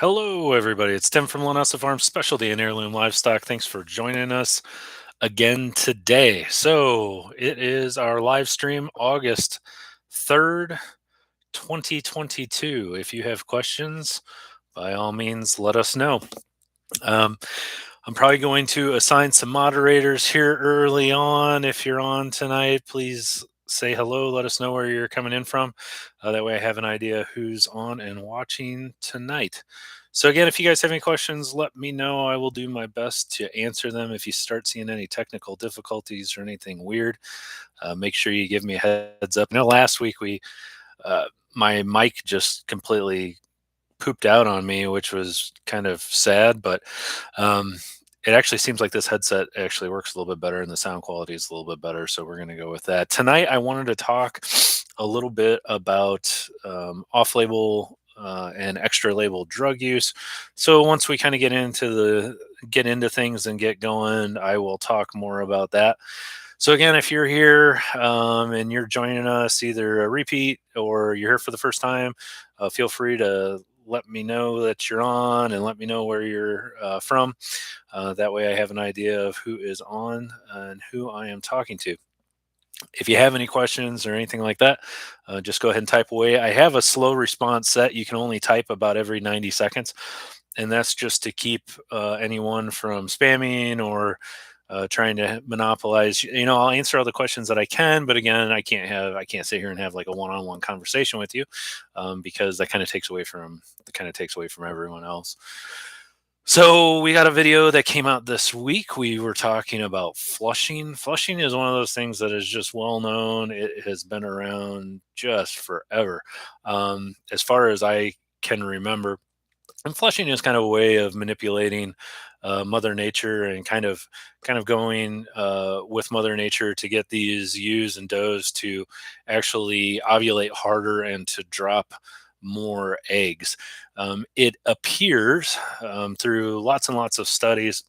Hello, everybody. It's Tim from Linessa Farms, specialty in heirloom livestock. Thanks for joining us again today. So, it is our live stream August 3rd, 2022. If you have questions, by all means, let us know. Um, I'm probably going to assign some moderators here early on. If you're on tonight, please say hello. Let us know where you're coming in from. That way I have an idea who's on and watching tonight. So, again, if you guys have any questions, let me know. I will do my best to answer them. If you start seeing any technical difficulties or anything weird, make sure you give me a heads up. I know last week uh, my mic just completely pooped out on me, which was kind of sad, but um, it actually seems like this headset actually works a little bit better and the sound quality is a little bit better. So we're going to go with that. Tonight, I wanted to talk a little bit about off label. And extra label drug use. So once we kind of get into things and get going, I will talk more about that. So again, if you're here and you're joining us, either a repeat or you're here for the first time, feel free to let me know that you're on and let me know where you're from. That way I have an idea of who is on and who I am talking to. If you have any questions or anything like that, just go ahead and type away. I have a slow response set. You can only type about every 90 seconds. And that's just to keep anyone from spamming or trying to monopolize. I'll answer all the questions that I can, but again, I can't sit here and have like a one-on-one conversation with you because that kind of takes away from everyone else. So we got a video that came out this week. We were talking about flushing. Flushing is one of those things that is just well known. It has been around just forever, as far as I can remember. And flushing is kind of a way of manipulating Mother Nature and kind of going with Mother Nature to get these ewes and does to actually ovulate harder and to drop more eggs. It appears through lots and lots of studies.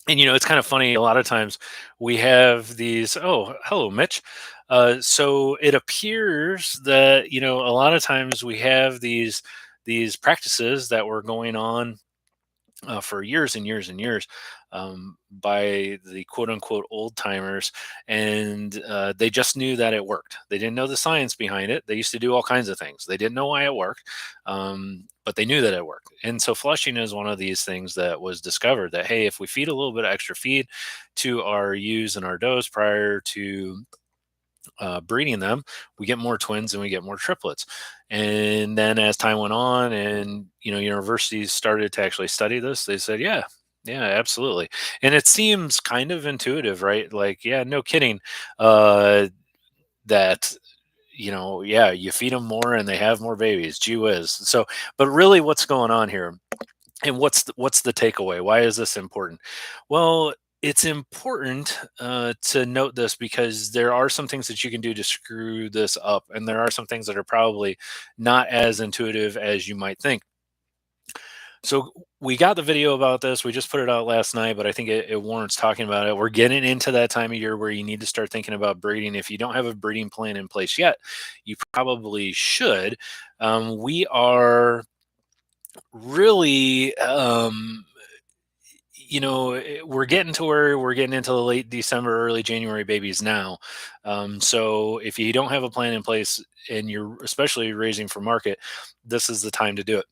And it's kind of funny. A lot of times we have these. Oh, hello, Mitch. So it appears that a lot of times we have these practices that were going on for years and years and years by the quote unquote old timers. And they just knew that it worked. They didn't know the science behind it. They used to do all kinds of things. They didn't know why it worked, but they knew that it worked. And so flushing is one of these things that was discovered that, hey, if we feed a little bit of extra feed to our ewes and our does prior to breeding them, we get more twins and we get more triplets. And then as time went on, and universities started to actually study this, they said, yeah, yeah, absolutely. And it seems kind of intuitive, right? Like, yeah, no kidding. That yeah, you feed them more and they have more babies. Gee whiz. So, but really, what's going on here? And what's the takeaway? Why is this important? Well, it's important to note this because there are some things that you can do to screw this up, and there are some things that are probably not as intuitive as you might think. So we got the video about this. We just put it out last night, but I think it warrants talking about it. We're getting into that time of year where you need to start thinking about breeding. If you don't have a breeding plan in place yet, you probably should. We are really we're getting to where we're getting into the late December, early January babies now. So if you don't have a plan in place and you're especially raising for market, this is the time to do it.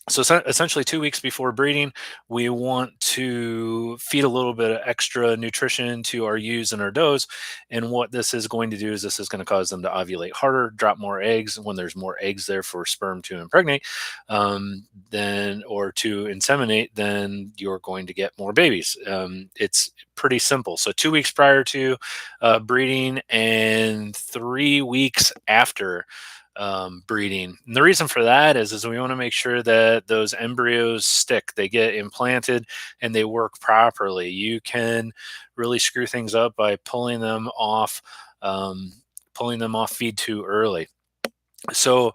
So essentially 2 weeks before breeding, we want to feed a little bit of extra nutrition to our ewes and our does. And what this is going to do is this is going to cause them to ovulate harder, drop more eggs. When there's more eggs there for sperm to impregnate, then or to inseminate, then you're going to get more babies. It's pretty simple. So 2 weeks prior to breeding and 3 weeks after breeding. And the reason for that is we want to make sure that those embryos stick, they get implanted, and they work properly. You can really screw things up by pulling them off feed too early. So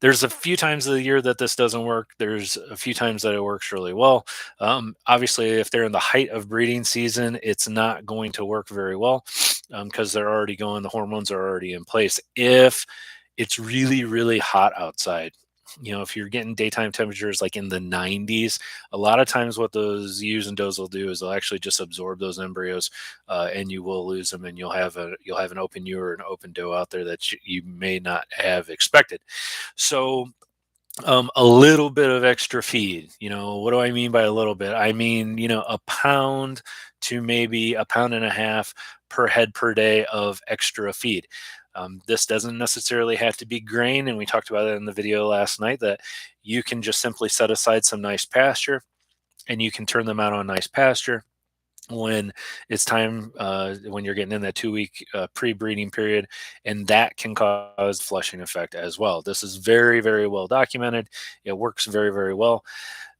there's a few times of the year that this doesn't work. There's a few times that it works really well. Obviously, if they're in the height of breeding season, it's not going to work very well because they're already going, the hormones are already in place. If it's really, really hot outside, If you're getting daytime temperatures like in the 90s, a lot of times what those ewes and does will do is they'll actually just absorb those embryos, and you will lose them, and you'll have an open ewe or an open doe out there that you may not have expected. So a little bit of extra feed. What do I mean by a little bit? I mean, a pound to maybe a pound and a half per head per day of extra feed. This doesn't necessarily have to be grain, and we talked about it in the video last night that you can just simply set aside some nice pasture, and you can turn them out on nice pasture when it's time, when you're getting in that 2 week pre-breeding period, and that can cause flushing effect as well. This is very, very well documented. It works very, very well.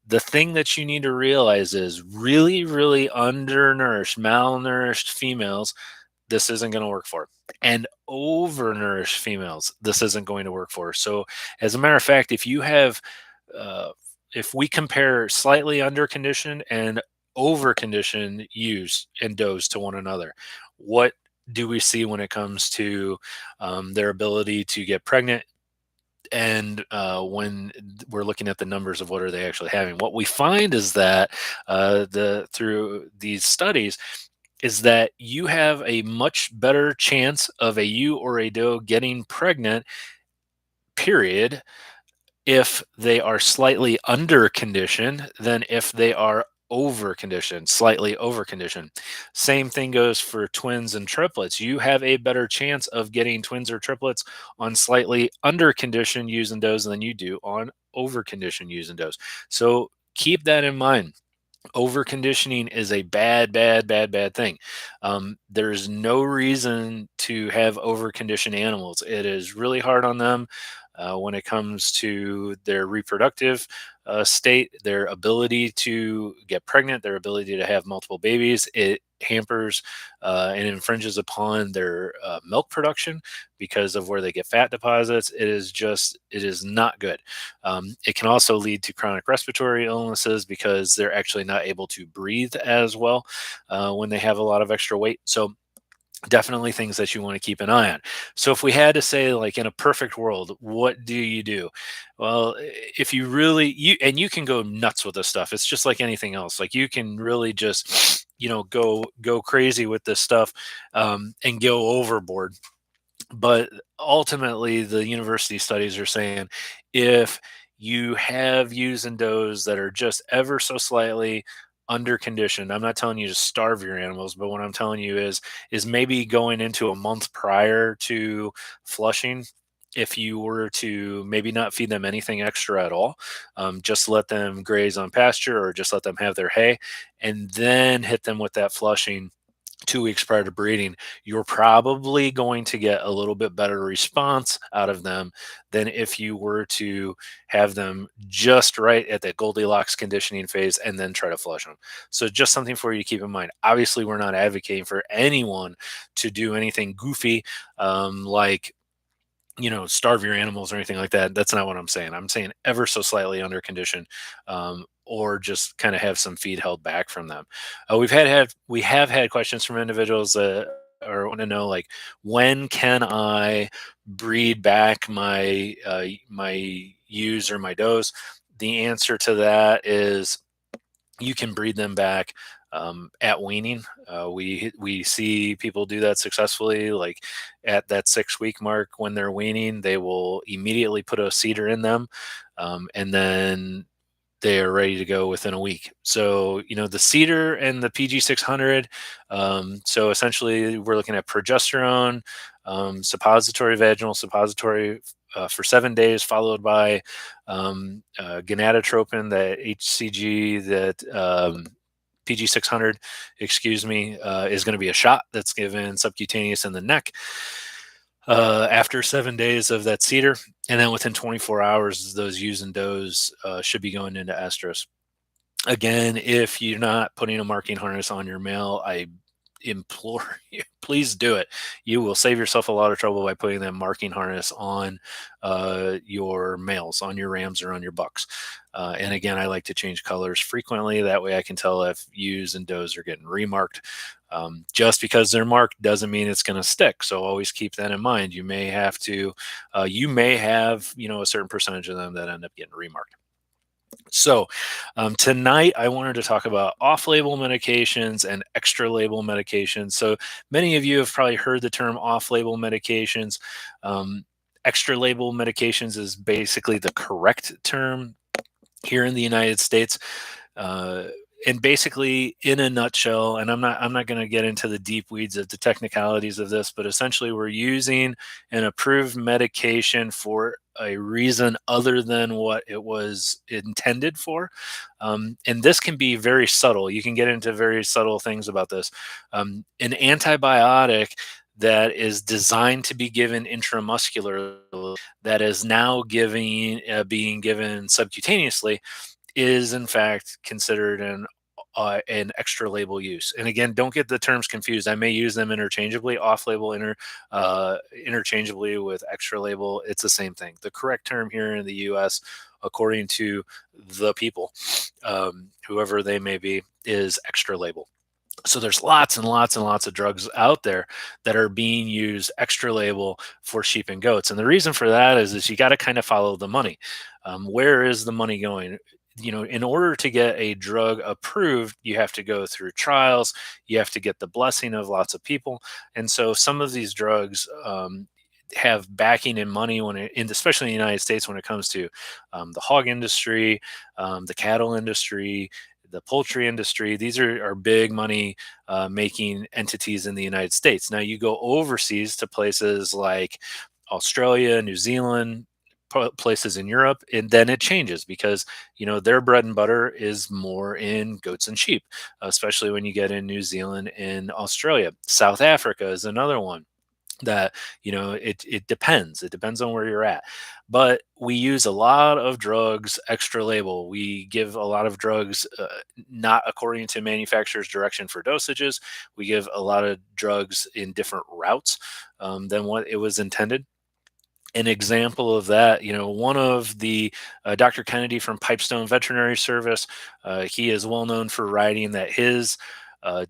The thing that you need to realize is really, really undernourished, malnourished females, this isn't going to work for. And overnourished females, this isn't going to work for. So, as a matter of fact, uh, if we compare slightly underconditioned and overconditioned ewes and does to one another, what do we see when it comes to their ability to get pregnant? And when we're looking at the numbers of what are they actually having, what we find is that through these studies is that you have a much better chance of a ewe or a doe getting pregnant, period, if they are slightly under conditioned than if they are over conditioned, slightly over conditioned. Same thing goes for twins and triplets. You have a better chance of getting twins or triplets on slightly under conditioned ewes and does than you do on over conditioned ewes and does. So keep that in mind. Over conditioning is a bad, bad, bad, bad thing. There's no reason to have over conditioned animals. It is really hard on them when it comes to their reproductive state, their ability to get pregnant, their ability to have multiple babies. It hampers and infringes upon their milk production because of where they get fat deposits. It is not good. It can also lead to chronic respiratory illnesses because they're actually not able to breathe as well when they have a lot of extra weight. So definitely things that you want to keep an eye on. So if we had to say, like, in a perfect world, what do you do? Well, if you really you can go nuts with this stuff. It's just like anything else. Like, you can really just go crazy with this stuff and go overboard. But ultimately, the university studies are saying if you have ewes and does that are just ever so slightly under conditioned, I'm not telling you to starve your animals, but what I'm telling you is maybe going into a month prior to flushing. If you were to maybe not feed them anything extra at all, just let them graze on pasture or just let them have their hay, and then hit them with that flushing 2 weeks prior to breeding, you're probably going to get a little bit better response out of them than if you were to have them just right at that Goldilocks conditioning phase and then try to flush them. So just something for you to keep in mind. Obviously, we're not advocating for anyone to do anything goofy, like starve your animals or anything like that. That's not what I'm saying. I'm saying ever so slightly under condition, or just kind of have some feed held back from them. We have had questions from individuals that or want to know, like, when can I breed back my ewes or my does? The answer to that is you can breed them back at weaning. We see people do that successfully. Like at that 6 week mark, when they're weaning, they will immediately put a cedar in them, and then they are ready to go within a week. So the cedar and the PG 600. So essentially, we're looking at progesterone, suppository vaginal suppository for 7 days, followed by gonadotropin, that HCG, that PG 600, excuse me, is going to be a shot that's given subcutaneous in the neck after 7 days of that cedar. And then within 24 hours, those ewes and does should be going into estrus. Again, if you're not putting a marking harness on your male, implore you, please do it. You will save yourself a lot of trouble by putting that marking harness on your males, on your rams or on your bucks. And again, I like to change colors frequently. That way I can tell if ewes and does are getting remarked. Just because they're marked doesn't mean it's going to stick. So always keep that in mind. You may have to, you may have, a certain percentage of them that end up getting remarked. So, tonight I wanted to talk about off label medications and extra label medications. So, many of you have probably heard the term off label medications. Um, Extra label medications is basically the correct term here in the United States. Uh, and basically, in a nutshell, and I'm not going to get into the deep weeds of the technicalities of this, but essentially, we're using an approved medication for a reason other than what it was intended for. And this can be very subtle. You can get into very subtle things about this. An antibiotic that is designed to be given intramuscularly, that is now being given subcutaneously, is in fact considered an extra label use. And again, don't get the terms confused. I may use them interchangeably, off label interchangeably with extra label. It's the same thing. The correct term here in the U.S., according to the people, whoever they may be, is extra label. So there's lots and lots and lots of drugs out there that are being used extra label for sheep and goats. And the reason for that is you got to kind of follow the money. Where is the money going? In order to get a drug approved, you have to go through trials. You have to get the blessing of lots of people. And so some of these drugs have backing and money especially in the United States, when it comes to the hog industry, the cattle industry, the poultry industry. These are big money making entities in the United States. Now you go overseas to places like Australia, New Zealand, places in Europe, and then it changes because their bread and butter is more in goats and sheep, especially when you get in New Zealand and Australia. South Africa is another one that it depends on where you're at. But we use a lot of drugs extra label. We give a lot of drugs not according to manufacturer's direction for dosages. We give a lot of drugs in different routes than what it was intended. An example of that, one of the Dr. Kennedy from Pipestone Veterinary Service, he is well known for writing that his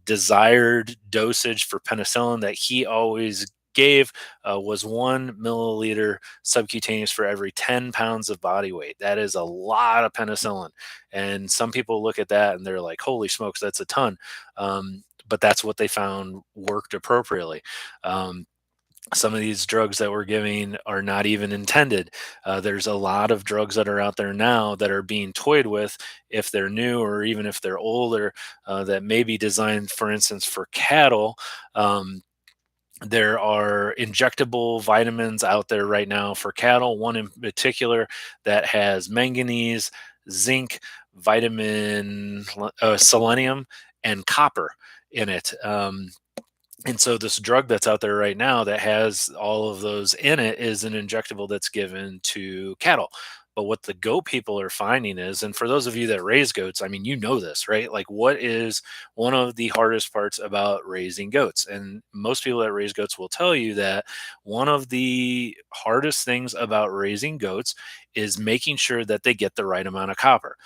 desired dosage for penicillin that he always gave was 1 milliliter subcutaneous for every 10 pounds of body weight. That is a lot of penicillin. And some people look at that and they're like, holy smokes, that's a ton. But that's what they found worked appropriately. Some of these drugs that we're giving are not even intended. There's a lot of drugs that are out there now that are being toyed with, if they're new or even if they're older, that may be designed, for instance, for cattle. There are injectable vitamins out there right now for cattle, one in particular that has manganese, zinc, selenium, and copper in it. And so this drug that's out there right now that has all of those in it is an injectable that's given to cattle. But what the goat people are finding is, and for those of you that raise goats, I mean, this, right? Like, what is one of the hardest parts about raising goats? And most people that raise goats will tell you that one of the hardest things about raising goats is making sure that they get the right amount of copper.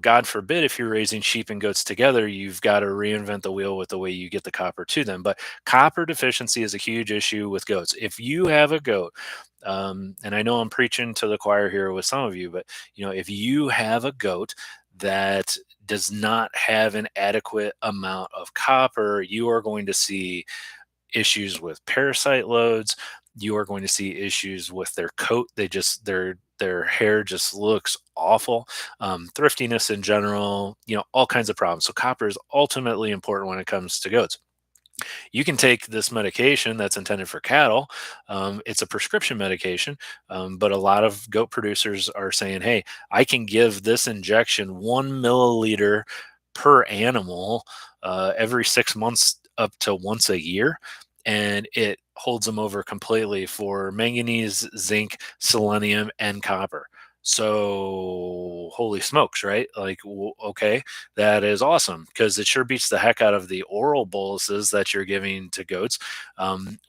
God forbid, if you're raising sheep and goats together, you've got to reinvent the wheel with the way you get the copper to them. But copper deficiency is a huge issue with goats. If you have a goat, and I know I'm preaching to the choir here with some of you, but if you have a goat that does not have an adequate amount of copper, you are going to see issues with parasite loads. You are going to see issues with their coat. Their hair just looks awful. Thriftiness in general, all kinds of problems. So copper is ultimately important when it comes to goats. You can take this medication that's intended for cattle. It's a prescription medication, but a lot of goat producers are saying, hey, I can give this injection 1 milliliter per animal every 6 months up to once a year. And it holds them over completely for manganese, zinc, selenium, and copper. So holy smokes, right? Like, okay, that is awesome because it sure beats the heck out of the oral boluses that you're giving to goats,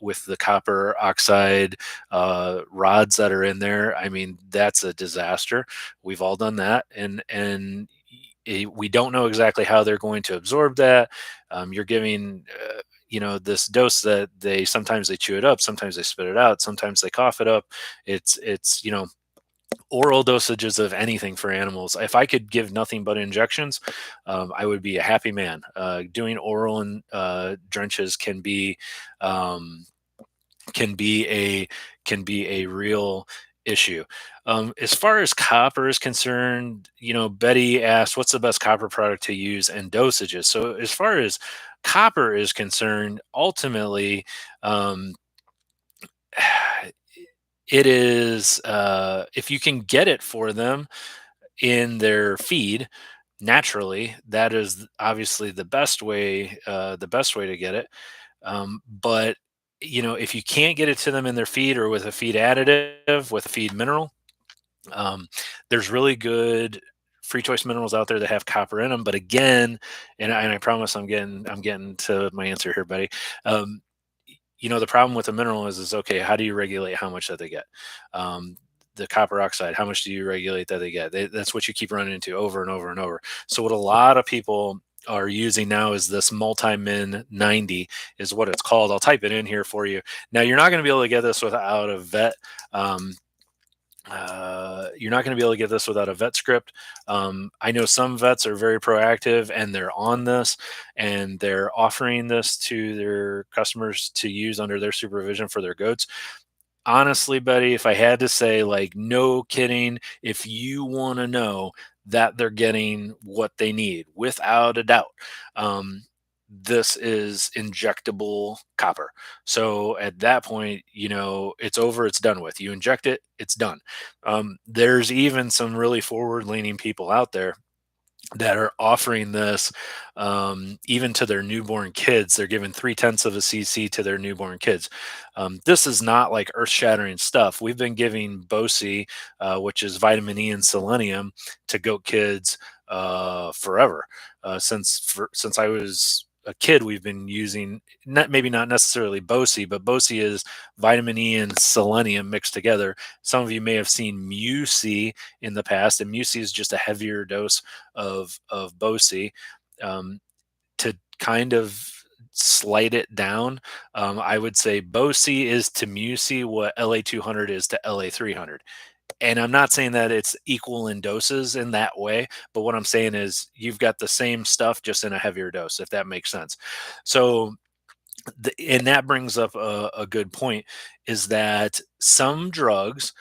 with the copper oxide rods that are in there. I mean, that's a disaster. We've all done that, and we don't know exactly how they're going to absorb that. You're giving. This dose that they chew it up, sometimes they spit it out, sometimes they cough it up. It's oral dosages of anything for animals. If I could give nothing but injections, I would be a happy man. Doing oral and drenches um, can be a can be a real issue. As far as copper is concerned, Betty asked, "What's the best copper product to use and dosages?" So as far as copper is concerned, ultimately, um, it is if you can get it for them in their feed naturally, that is obviously the best way to get it. But if you can't get it to them in their feed or with a feed additive, with a feed mineral, um, there's really good free choice minerals out there that have copper in them. But again, and I promise I'm getting to my answer here, buddy. Um, the problem with the mineral is okay, how do you regulate how much that they get? um, the copper oxide, how much do you regulate that they get? That's what you keep running into over and over and over. So what a lot of people are using now is this multi-min 90 is what it's called. I'll type it in here for you. Now you're not going to be able to get this without a vet. You're not going to be able to get this without a vet script. I know some vets are very proactive and they're on this and they're offering this to their customers to use under their supervision for their goats. Honestly, buddy, if I had to say, like, no kidding, if you want to know that they're getting what they need, without a doubt, um, this is injectable copper. So at that point, it's over, it's done with. You inject it, it's done. There's even some really forward leaning people out there that are offering this, even to their newborn kids. They're giving 3/10 of a cc to their newborn kids. This is not like earth shattering stuff. We've been giving BOSI, which is vitamin E and selenium, to goat kids forever. Since I was a kid, we've been using, maybe not necessarily BOSI, but BOSI is vitamin E and selenium mixed together. Some of you may have seen MUSI in the past, and MUSI is just a heavier dose of BOSI, um, to kind of slight it down. I would say BOSI is to MUSI what LA 200 is to LA 300. And I'm not saying that it's equal in doses in that way, but what I'm saying is you've got the same stuff just in a heavier dose, if that makes sense. So, and that brings up a good point, is that some drugs,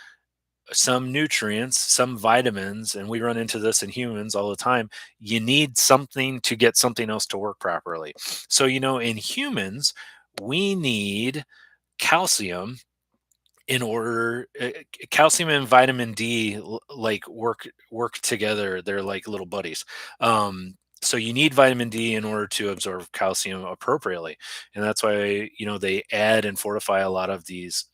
some nutrients, some vitamins, and we run into this in humans all the time. You need something to get something else to work properly. So, in humans, we need calcium in order calcium and vitamin D like work together. They're like little buddies. So you need vitamin D in order to absorb calcium appropriately, and that's why they add and fortify a lot of these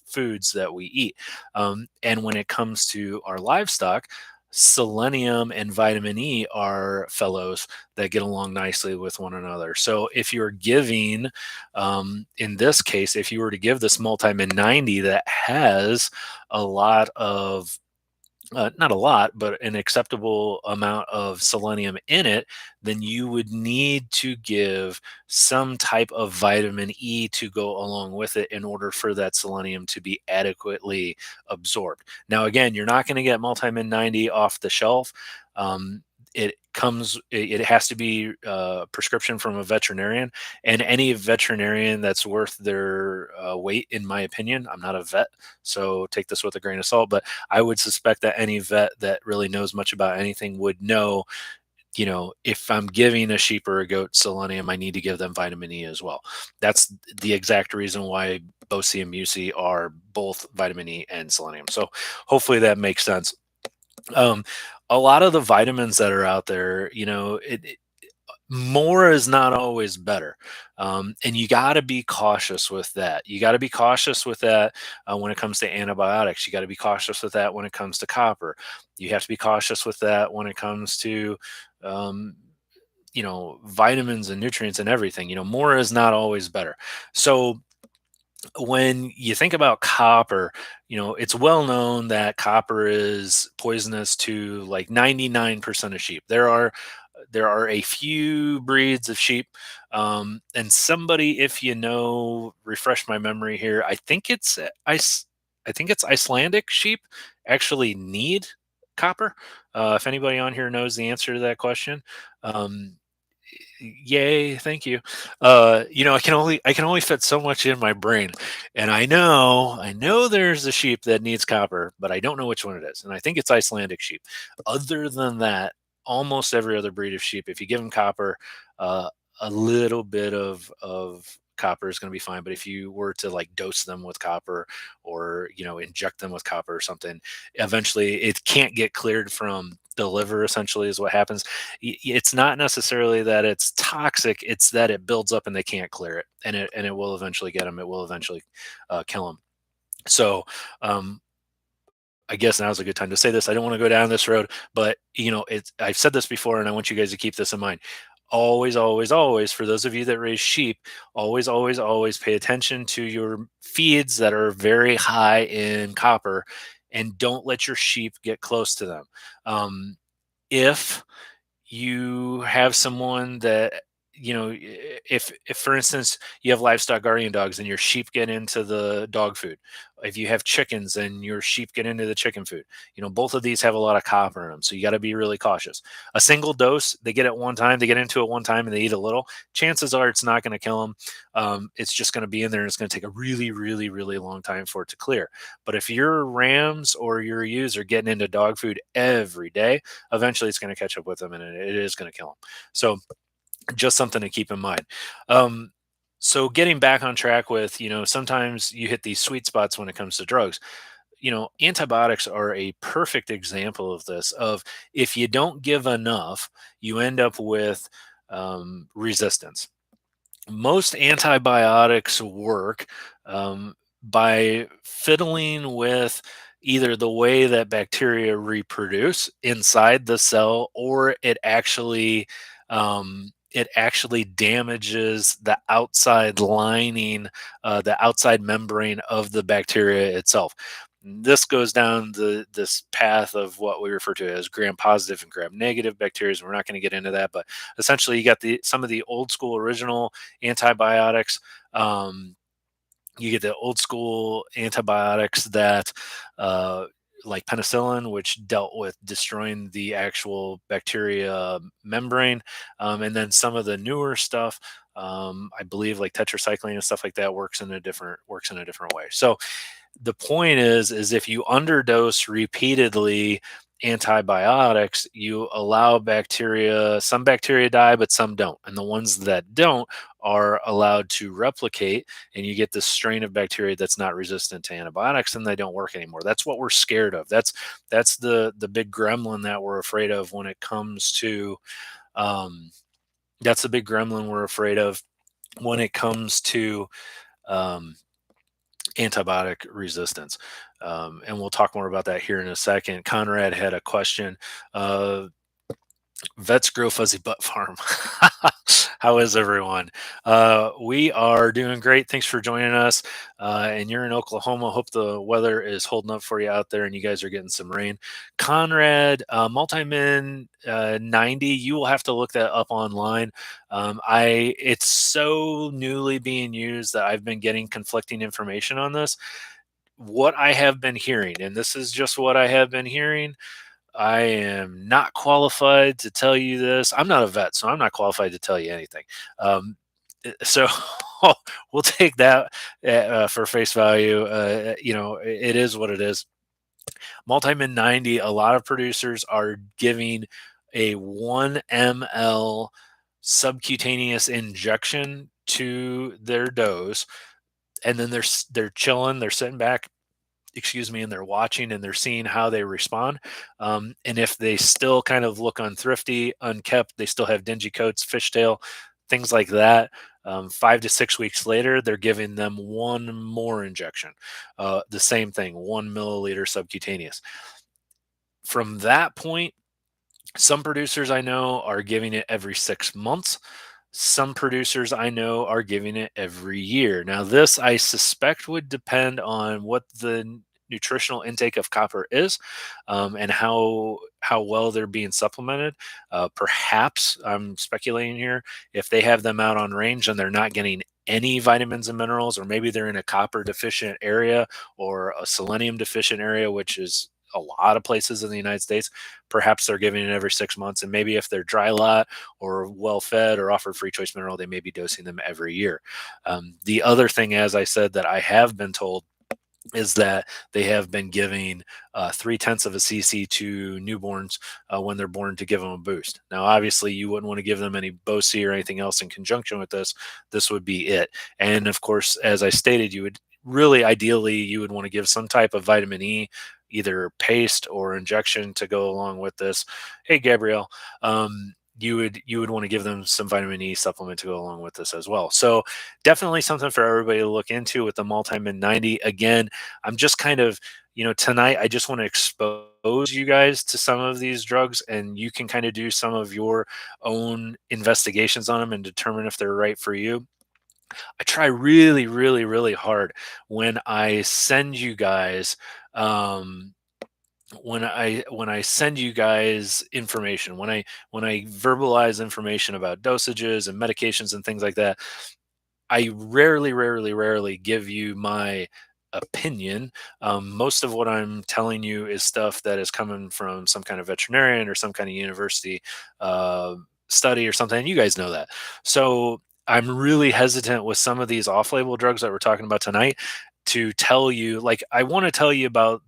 foods that we eat. And when it comes to our livestock, selenium and vitamin E are fellows that get along nicely with one another. So if you're giving, in this case, if you were to give this multimin 90 that has a lot of, not a lot, but an acceptable amount of selenium in it, then you would need to give some type of vitamin E to go along with it in order for that selenium to be adequately absorbed. Now, again, you're not going to get multimin 90 off the shelf. It has to be prescription from a veterinarian, and any veterinarian that's worth their weight, in my opinion. I'm not a vet, so take this with a grain of salt, but I would suspect that any vet that really knows much about anything would know, if I'm giving a sheep or a goat selenium, I need to give them vitamin E as well. That's the exact reason why BOSI and MUSI are both vitamin E and selenium. So hopefully that makes sense. Um, a lot of the vitamins that are out there, More is not always better. And you got to be cautious with that. You got to be cautious with that when it comes to antibiotics. You got to be cautious with that when it comes to copper. You have to be cautious with that when it comes to, um, vitamins and nutrients and everything. More is not always better. So when you think about copper, it's well known that copper is poisonous to like 99% of sheep. There are a few breeds of sheep, and somebody, if refresh my memory here. I think it's Icelandic sheep actually need copper. If anybody on here knows the answer to that question, um, yay, thank you. I can only fit so much in my brain, and I know there's a sheep that needs copper, but I don't know which one it is, and I think it's Icelandic sheep. Other than that, almost every other breed of sheep, if you give them copper, uh, a little bit of copper is going to be fine. But if you were to like dose them with copper, or inject them with copper or something, eventually it can't get cleared from the liver. Essentially, is what happens. It's not necessarily that it's toxic; it's that it builds up and they can't clear it, and it will eventually get them. It will eventually kill them. So, um, I guess now's a good time to say this. I don't want to go down this road, but it's I've said this before, and I want you guys to keep this in mind. Always, always, always, for those of you that raise sheep, always, always, always pay attention to your feeds that are very high in copper, and don't let your sheep get close to them. If you have someone that if for instance you have livestock guardian dogs and your sheep get into the dog food, if you have chickens and your sheep get into the chicken food, both of these have a lot of copper in them, so you got to be really cautious. A single dose, they get it one time, they get into it one time and they eat a little, chances are it's not going to kill them. It's just going to be in there, and it's going to take a really, really, really long time for it to clear. But if your rams or your ewes are getting into dog food every day, eventually it's going to catch up with them, and it is going to kill them. So just something to keep in mind. Um, so getting back on track with, sometimes you hit these sweet spots when it comes to drugs. Antibiotics are a perfect example of this. Of if you don't give enough, you end up with resistance. Most antibiotics work by fiddling with either the way that bacteria reproduce inside the cell, or it actually damages the outside lining, the outside membrane of the bacteria itself. This goes down this path of what we refer to as gram-positive and gram-negative bacteria. We're not going to get into that, but essentially, you got some of the old school original antibiotics. Um, you get the old school antibiotics that, uh, like penicillin, which dealt with destroying the actual bacteria membrane, and then some of the newer stuff. I believe like tetracycline and stuff like that works in a different way. So the point is if you underdose repeatedly antibiotics, you allow some bacteria die, but some don't, and the ones that don't are allowed to replicate, and you get this strain of bacteria that's not resistant to antibiotics, and they don't work anymore. That's what we're scared of. That's the big gremlin that we're afraid of when it comes to, um, that's the big gremlin we're afraid of when it comes to, um, antibiotic resistance. And we'll talk more about that here in a second. Conrad had a question. Uh, Vets Grow Fuzzy Butt Farm. How is everyone? We are doing great. Thanks for joining us. And you're in Oklahoma. Hope the weather is holding up for you out there and you guys are getting some rain. Conrad, Multimin 90, you will have to look that up online. It's so newly being used that I've been getting conflicting information on this. What I have been hearing, and this is just what I have been hearing, I am not qualified to tell you this. I'm not a vet, so I'm not qualified to tell you anything. So we'll take that for face value. It is what it is. Multimin 90, a lot of producers are giving a 1 ml subcutaneous injection to their does, and then they're chilling, they're sitting back, excuse me, and they're watching and they're seeing how they respond. And if they still kind of look unthrifty, unkept, they still have dingy coats, fishtail, things like that. 5 to 6 weeks later, they're giving them one more injection. The same thing, 1 milliliter subcutaneous. From that point, some producers I know are giving it every 6 months. Some producers I know are giving it every year. Now, this I suspect would depend on what the nutritional intake of copper is, and how well they're being supplemented. Perhaps I'm speculating here. If they have them out on range and they're not getting any vitamins and minerals, or maybe they're in a copper deficient area or a selenium deficient area, which is a lot of places in the United States, perhaps they're giving it every 6 months. And maybe if they're dry lot or well fed or offered free choice mineral, they may be dosing them every year. The other thing, as I said, that I have been told is that they have been giving 3/10 of a cc to newborns when they're born to give them a boost. Now, obviously, you wouldn't want to give them any BOSI or anything else in conjunction with this. This would be it. And of course, as I stated, you would really ideally you would want to give some type of vitamin E, either paste or injection to go along with this. Hey, Gabrielle. You would want to give them some vitamin E supplement to go along with this as well. So definitely something for everybody to look into with the multi-min 90. Again, I'm just kind of, tonight I just want to expose you guys to some of these drugs, and you can kind of do some of your own investigations on them and determine if they're right for you. I try really, really, really hard when I send you guys um when I send you guys information, when I verbalize information about dosages and medications and things like that, I rarely, rarely, rarely give you my opinion. Most of what I'm telling you is stuff that is coming from some kind of veterinarian or some kind of university uh, study or something. And you guys know that. So I'm really hesitant with some of these off-label drugs that we're talking about tonight to tell you. Like, I want to tell you about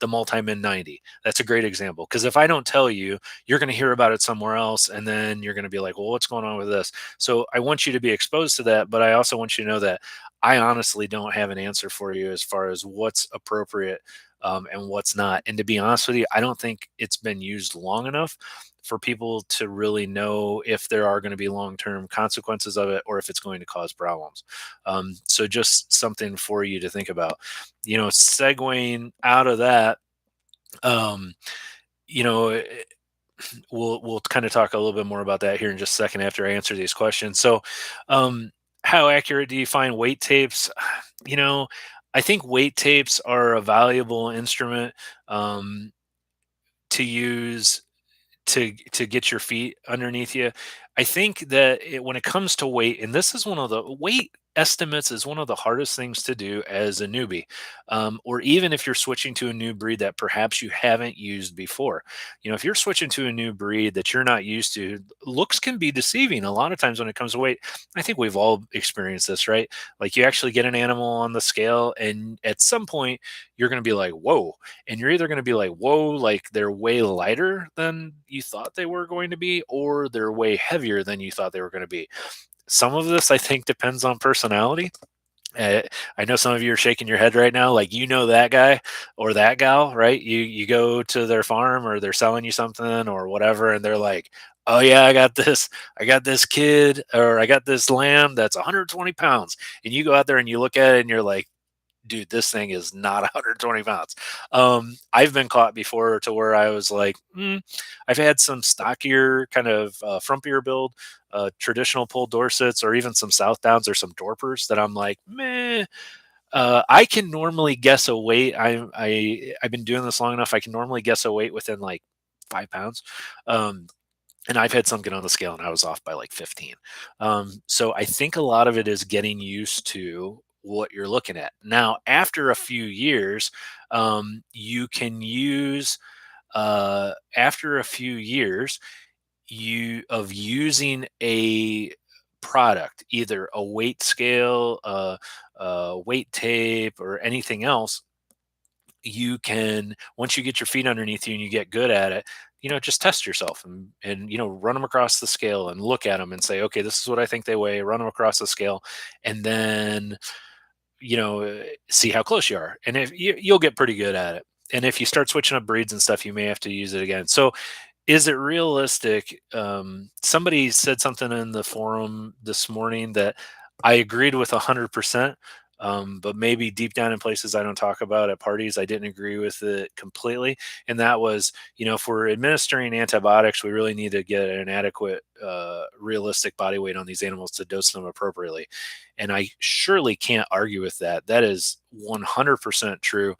the multimin 90. That's a great example, because if I don't tell you, you're going to hear about it somewhere else, and then you're going to be like, well, what's going on with this? So I want you to be exposed to that, but I also want you to know that I honestly don't have an answer for you as far as what's appropriate and what's not. And to be honest with you, I don't think it's been used long enough for people to really know if there are going to be long-term consequences of it or if it's going to cause problems. So just something for you to think about. Segueing out of that, um, you know, eh, we'll kind of talk a little bit more about that here in just a second after I answer these questions. So, um, how accurate do you find weight tapes? You know, I think weight tapes are a valuable instrument to use to get your feet underneath you. I think that when it comes to weight, and this is one of the weight estimates is one of the hardest things to do as a newbie, or even if you're switching to a new breed that perhaps you haven't used before. If you're switching to a new breed that you're not used to, looks can be deceiving a lot of times when it comes to weight. I think we've all experienced this, right? Like, you actually get an animal on the scale, and at some point you're going to be like, whoa, and you're either going to be like, whoa, like they're way lighter than you thought they were going to be, or they're way heavier than you thought they were going to be. Some of this, I think, depends on personality. uh, I know some of you are shaking your head right now, like, that guy or that gal, right? You go to their farm, or they're selling you something or whatever, and they're like, "Oh yeah, I got this kid, or I got this lamb that's 120 pounds," and you go out there and you look at it and you're like, dude, this thing is not 120 pounds. I've been caught before to where I was like, I've had some stockier, kind of frumpier build, traditional pull Dorsets, or even some South Downs or some Dorpers that I'm like, meh. I can normally guess a weight. I've been doing this long enough. I can normally guess a weight within like 5 pounds. And I've had some get on the scale and I was off by like 15. So I think a lot of it is getting used to what you're looking at. Now, after a few years, you can use, after a few years of using a product, either a weight scale, a weight tape, or anything else. You can, once you get your feet underneath you and you get good at it, just test yourself, and run them across the scale and look at them and say, okay, this is what I think they weigh. Run them across the scale, and then see how close you are. And if you'll get pretty good at it. And if you start switching up breeds and stuff, you may have to use it again. So is it realistic? Somebody said something in the forum this morning that I agreed with 100%, but maybe deep down in places I don't talk about at parties, I didn't agree with it completely. And that was, if we're administering antibiotics, we really need to get an adequate, realistic body weight on these animals to dose them appropriately. And I surely can't argue with that. That is 100% true.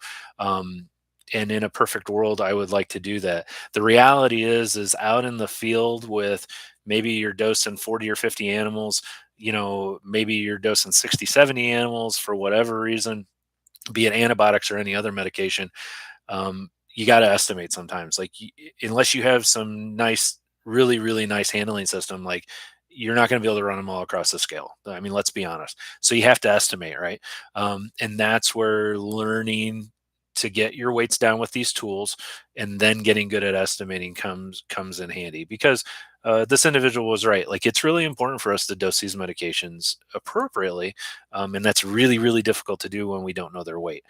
And in a perfect world, I would like to do that. The reality is out in the field with maybe you're dosing 40 or 50 animals, maybe you're dosing 60, 70 animals for whatever reason, be it antibiotics or any other medication. You got to estimate sometimes, like unless you have some nice, really, really nice handling system, like you're not going to be able to run them all across the scale. I mean, let's be honest. So you have to estimate, right? And that's where learning to get your weights down with these tools and then getting good at estimating comes in handy, because this individual was right. Like, it's really important for us to dose these medications appropriately, and that's really, really difficult to do when we don't know their weight.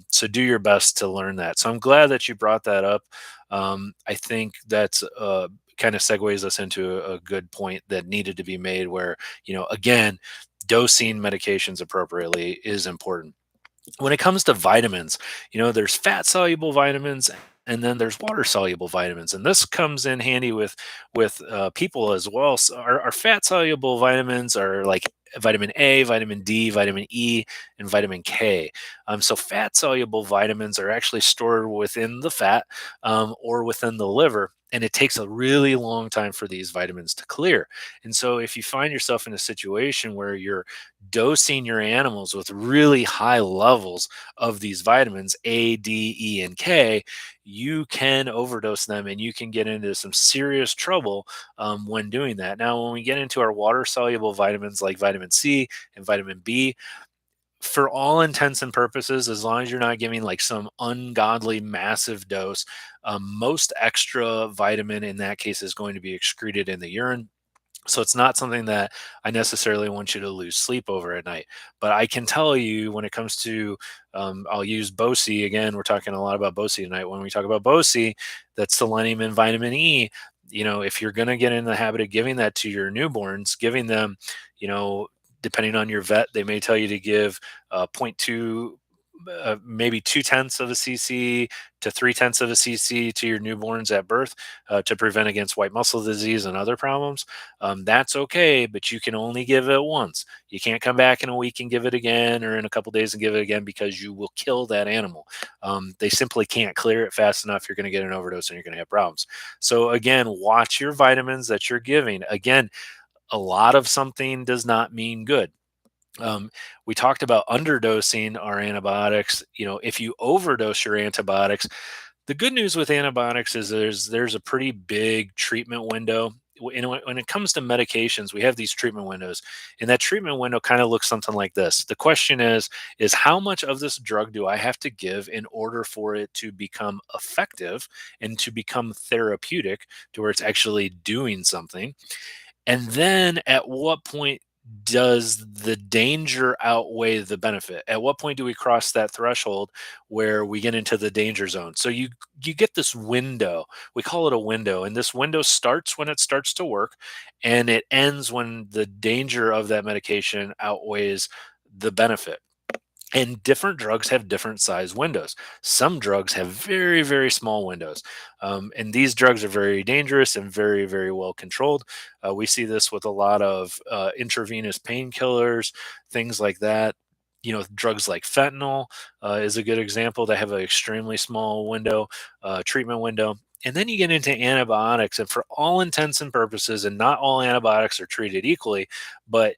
So do your best to learn that. So I'm glad that you brought that up. I think that's kind of segues us into a good point that needed to be made, where, again, dosing medications appropriately is important. When it comes to vitamins, there's fat soluble vitamins and then there's water soluble vitamins, and this comes in handy with people as well. So our fat soluble vitamins are like vitamin A, vitamin D, vitamin E, and vitamin K. So fat soluble vitamins are actually stored within the fat, or within the liver. And it takes a really long time for these vitamins to clear. And so, if you find yourself in a situation where you're dosing your animals with really high levels of these vitamins A, D, E, and K, you can overdose them and you can get into some serious trouble when doing that. Now, when we get into our water soluble vitamins like vitamin C and vitamin B, for all intents and purposes, as long as you're not giving like some ungodly massive dose, most extra vitamin in that case is going to be excreted in the urine. So it's not something that I necessarily want you to lose sleep over at night. But I can tell you, when it comes to, I'll use BOSI again. We're talking a lot about BOSI tonight. When we talk about BOSI, that's selenium and vitamin E. If you're going to get in the habit of giving that to your newborns, giving them, you know, depending on your vet, they may tell you to give zero point 0.2, maybe 2/10 of a cc to 3/10 of a cc to your newborns at birth, to prevent against white muscle disease and other problems. That's okay, but you can only give it once. You can't come back in a week and give it again, or in a couple days and give it again, because you will kill that animal. They simply can't clear it fast enough. You're going to get an overdose and you're going to have problems. So again, watch your vitamins that you're giving. Again, a lot of something does not mean good. Um, we talked about underdosing our antibiotics. If you overdose your antibiotics, the good news with antibiotics is there's a pretty big treatment window. When it comes to medications, we have these treatment windows, and that treatment window kind of looks something like this. The question is how much of this drug do I have to give in order for it to become effective and to become therapeutic, to where it's actually doing something? And then at what point does the danger outweigh the benefit? At what point do we cross that threshold where we get into the danger zone? So you get this window. We call it a window, and this window starts when it starts to work, and it ends when the danger of that medication outweighs the benefit. And different drugs have different size windows. Some drugs have very, very small windows. And these drugs are very dangerous and very, very well controlled. We see this with a lot of intravenous painkillers, things like that. Drugs like fentanyl is a good example. They have an extremely small window, treatment window. And then you get into antibiotics, and for all intents and purposes, and not all antibiotics are treated equally, but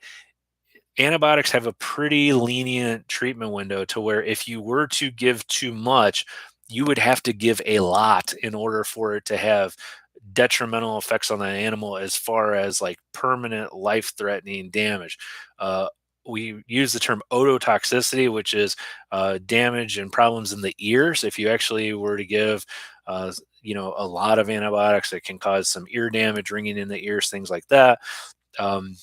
antibiotics have a pretty lenient treatment window, to where if you were to give too much, you would have to give a lot in order for it to have detrimental effects on that animal, as far as like permanent life threatening damage. Uh, we use the term ototoxicity, which is damage and problems in the ears. If you actually were to give, a lot of antibiotics, that can cause some ear damage, ringing in the ears, things like that. Um,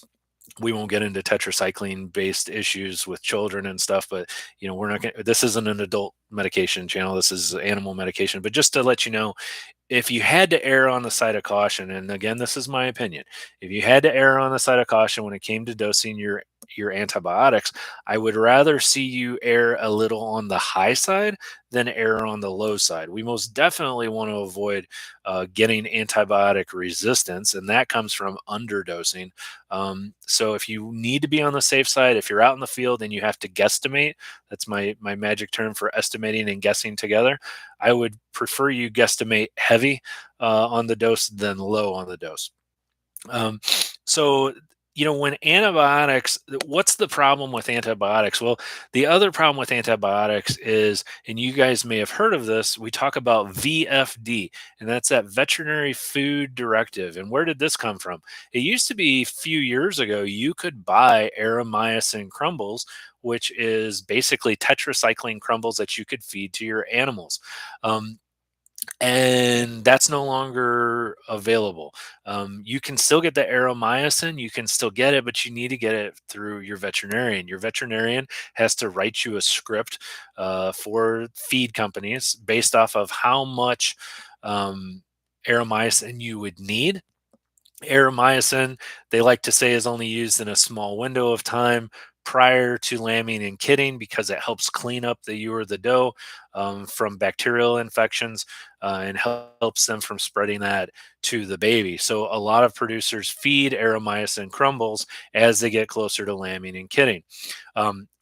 We won't get into tetracycline based issues with children and stuff, but we're not going this isn't an adult medication channel. This is animal medication. But just to let you know, if you had to err on the side of caution, and again, this is my opinion, if you had to err on the side of caution when it came to dosing your antibiotics, I would rather see you err a little on the high side than err on the low side. We most definitely want to avoid getting antibiotic resistance, and that comes from underdosing. So if you need to be on the safe side, if you're out in the field and you have to guesstimate, that's my magic term for estimating and guessing together. I would prefer you guesstimate heavy on the dose than low on the dose. Um, so, when antibiotics, what's the problem with antibiotics? Well, the other problem with antibiotics is, and you guys may have heard of this, we talk about VFD, and that's that Veterinary Food Directive. And where did this come from? It used to be a few years ago, you could buy Aeromycin crumbles, which is basically tetracycline crumbles that you could feed to your animals. Um, and that's no longer available. You can still get the Aeromycin, you can still get it, but you need to get it through your veterinarian. Your veterinarian has to write you a script for feed companies based off of how much Aeromycin you would need. Aeromycin, they like to say, is only used in a small window of time prior to lambing and kidding because it helps clean up the ewe or the doe from bacterial infections and helps them from spreading that to the baby. So a lot of producers feed Aeromycin crumbles as they get closer to lambing and kidding.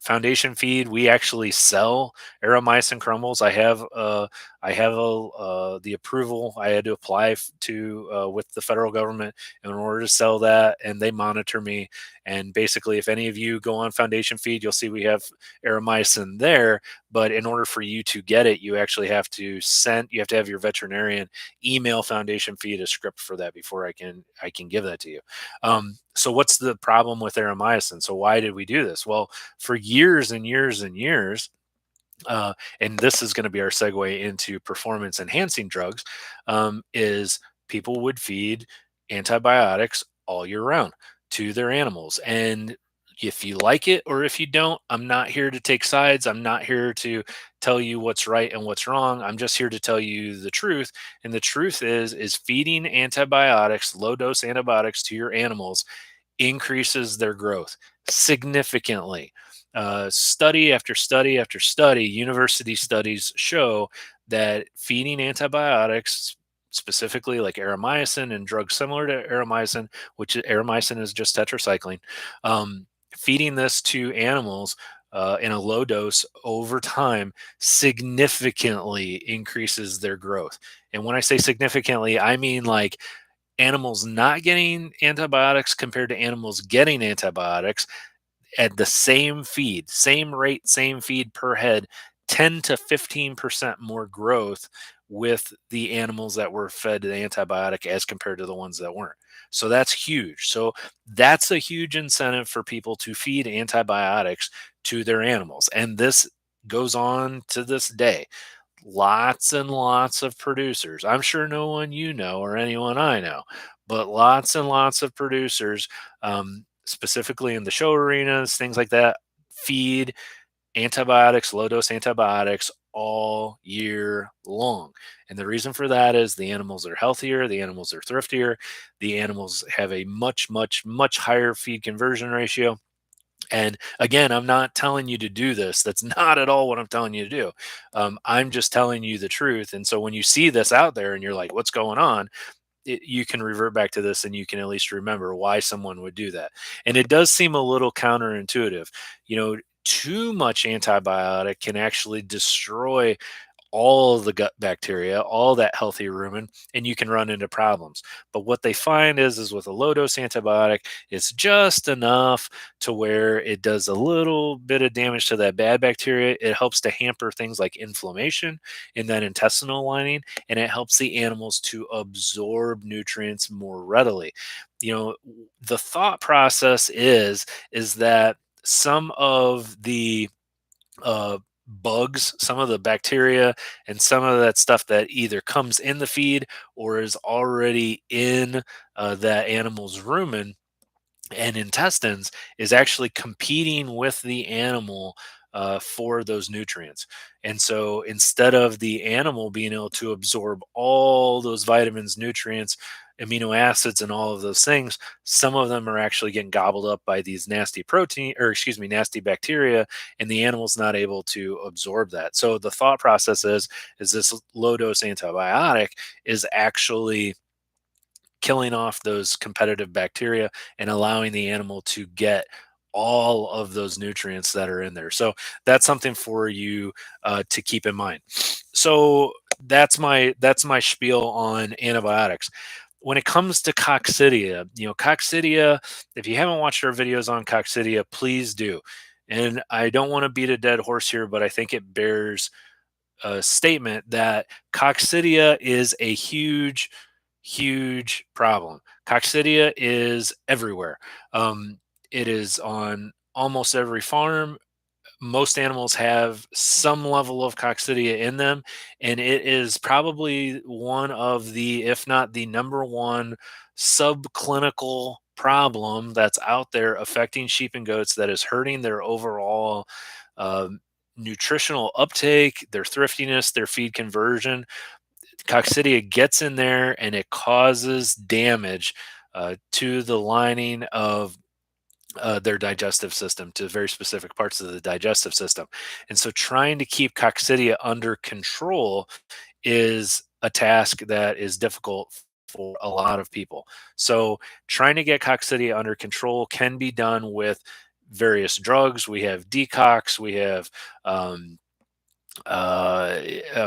Foundation feed, we actually sell Aeromycin crumbles. I have the approval I had to apply to with the federal government in order to sell that, and they monitor me. And basically, if any of you go on Foundation Feed, you'll see we have Aeromycin there. But in order for you to get it, you actually have to have your veterinarian email Foundation Feed a script for that before I can give that to you. So what's the problem with Aeromycin? So why did we do this? Well, for years and years and years, and this is going to be our segue into performance enhancing drugs, is people would feed antibiotics all year round to their animals. And if you like it or if you don't, I'm not here to take sides. I'm not here to tell you what's right and what's wrong. I'm just here to tell you the truth. And the truth is feeding antibiotics, low dose antibiotics to your animals increases their growth significantly. Study after study after study, university studies show that feeding antibiotics, specifically like Aeromycin and drugs similar to Aeromycin, which Aeromycin is just tetracycline, feeding this to animals in a low dose over time significantly increases their growth. And when I say significantly, I mean like animals not getting antibiotics compared to animals getting antibiotics at the same feed, same rate, same feed per head, 10 to 15% more growth with the animals that were fed the antibiotic as compared to the ones that weren't. So that's huge. So that's a huge incentive for people to feed antibiotics to their animals. And this goes on to this day. Lots and lots of producers. I'm sure no one you know or anyone I know, but lots and lots of producers, specifically in the show arenas, things like that, feed antibiotics, low dose antibiotics all year long. And the reason for that is the animals are healthier, the animals are thriftier, the animals have a much, much, much higher feed conversion ratio. And again, I'm not telling you to do this. That's not at all what I'm telling you to do. I'm just telling you the truth. And so when you see this out there and you're like, what's going on? You can revert back to this and you can at least remember why someone would do that. And it does seem a little counterintuitive. Too much antibiotic can actually destroy all of the gut bacteria, all that healthy rumen, and you can run into problems. But what they find is with a low dose antibiotic, it's just enough to where it does a little bit of damage to that bad bacteria. It helps to hamper things like inflammation in that intestinal lining, and it helps the animals to absorb nutrients more readily. The thought process is that some of the bugs, some of the bacteria, and some of that stuff that either comes in the feed or is already in that animal's rumen and intestines is actually competing with the animal for those nutrients. And so instead of the animal being able to absorb all those vitamins, nutrients, amino acids, and all of those things, some of them are actually getting gobbled up by these nasty protein, or excuse me, nasty bacteria, and the animal's not able to absorb that. So the thought process is this low dose antibiotic is actually killing off those competitive bacteria and allowing the animal to get all of those nutrients that are in there. So that's something for you to keep in mind. So that's my spiel on antibiotics. When it comes to coccidia, coccidia, if you haven't watched our videos on coccidia, please do. And I don't want to beat a dead horse here, but I think it bears a statement that coccidia is a huge, huge problem. Coccidia is everywhere. It is on almost every farm. Most animals have some level of coccidia in them, and it is probably one of the, if not the number one, subclinical problem that's out there affecting sheep and goats that is hurting their overall um, nutritional uptake, their thriftiness, their feed conversion. Coccidia gets in there and it causes damage to the lining of their digestive system, to very specific parts of the digestive system. And so trying to keep coccidia under control is a task that is difficult for a lot of people. So trying to get coccidia under control can be done with various drugs. We have decox, we have um,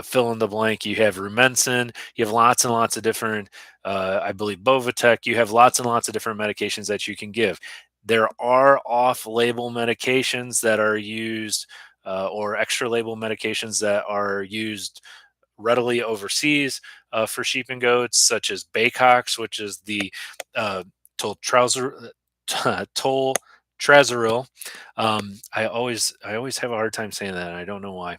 fill in the blank. You have Rumensin. You have lots and lots of different, I believe, Bovatech. You have lots and lots of different medications that you can give. There are off-label medications that are used, or extra-label medications that are used readily overseas for sheep and goats, such as Bacox, which is the uh, toltrazuril. Toltrazuril. I always have a hard time saying that. And I don't know why.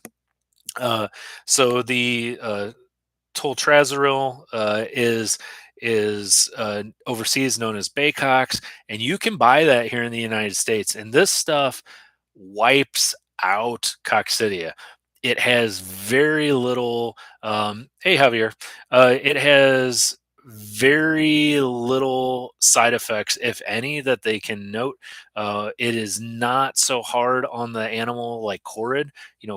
Uh, so the toltrazuril is overseas known as Bacox, and you can buy that here in the United States. And this stuff wipes out coccidia. It has very little. Hey Javier, it has very little side effects, if any, that they can note. It is not so hard on the animal like Corid.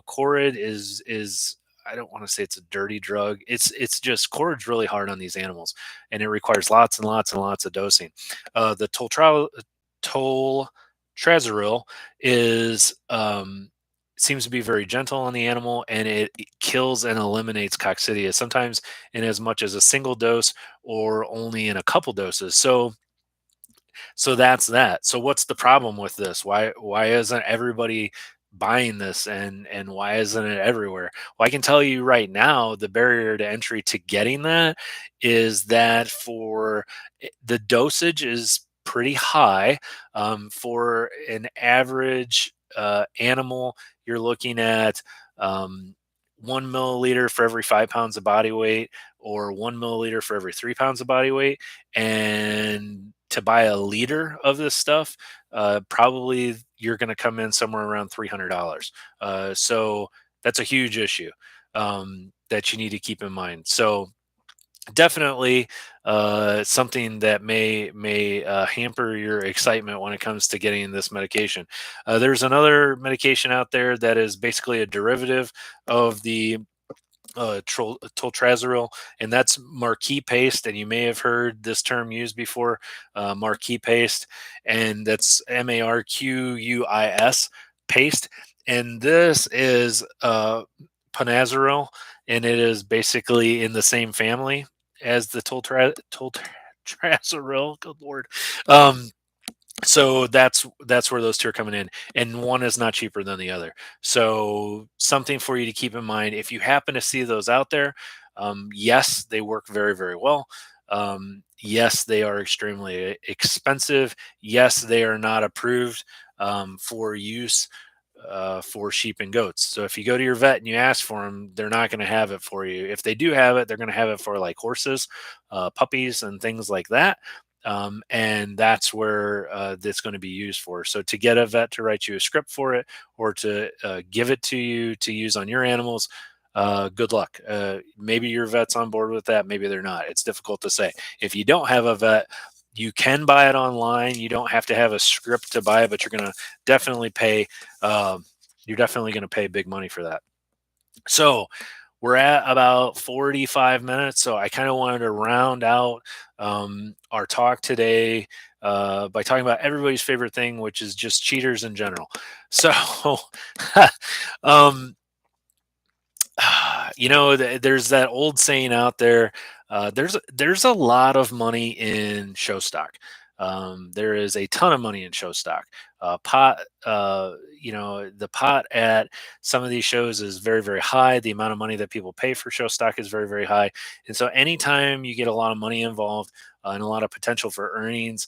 Corid is I don't want to say it's a dirty drug. It's just Corid's really hard on these animals, and it requires lots and lots and lots of dosing. The toltrazuril is seems to be very gentle on the animal, and it kills and eliminates coccidia sometimes in as much as a single dose or only in a couple doses. So that's that. So what's the problem with this? Why isn't everybody buying this, and why isn't it everywhere? Well, I can tell you right now, the barrier to entry to getting that is that the dosage is pretty high. For an average animal, you're looking at 1 milliliter for every 5 pounds of body weight, or 1 milliliter for every 3 pounds of body weight. And to buy a liter of this stuff, probably you're going to come in somewhere around $300. So that's a huge issue that you need to keep in mind. So definitely something that may hamper your excitement when it comes to getting this medication. There's another medication out there that is basically a derivative of the toltrazuril, and that's Marquee Paste. And you may have heard this term used before, Marquee Paste, and that's Marquis paste. And this is Panazaril, and it is basically in the same family as the toltrazuril. Good lord. Um, so that's where those two are coming in, and one is not cheaper than the other. So something for you to keep in mind if you happen to see those out there. Yes, they work very, very well. Yes, they are extremely expensive. Yes, they are not approved for use for sheep and goats. So if you go to your vet and you ask for them, they're not going to have it for you. If they do have it, they're going to have it for like horses, puppies, and things like that. And that's where that's going to be used for. So to get a vet to write you a script for it, or to give it to you to use on your animals, good luck. Maybe your vet's on board with that. Maybe they're not. It's difficult to say. If you don't have a vet, you can buy it online. You don't have to have a script to buy it, but you're going to definitely pay. Um, you're definitely going to pay big money for that. So we're at about 45 minutes. So I kind of wanted to round out our talk today by talking about everybody's favorite thing, which is just cheaters in general. So, um, there's that old saying out there. There's a lot of money in show stock. There is a ton of money in show stock. Pot, the pot at some of these shows is very, very high. The amount of money that people pay for show stock is very, very high. And so, anytime you get a lot of money involved and a lot of potential for earnings,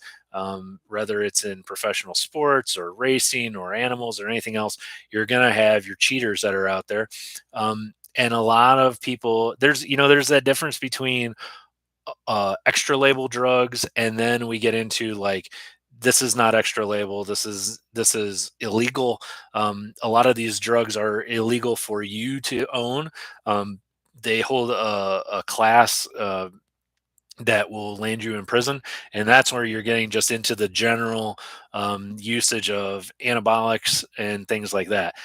whether it's in professional sports or racing or animals or anything else, you're going to have your cheaters that are out there. And a lot of people, there's that difference between extra label drugs, and then we get into like, this is not extra label, this is illegal. A lot of these drugs are illegal for you to own. They hold a class that will land you in prison, and that's where you're getting just into the general usage of antibiotics and things like that.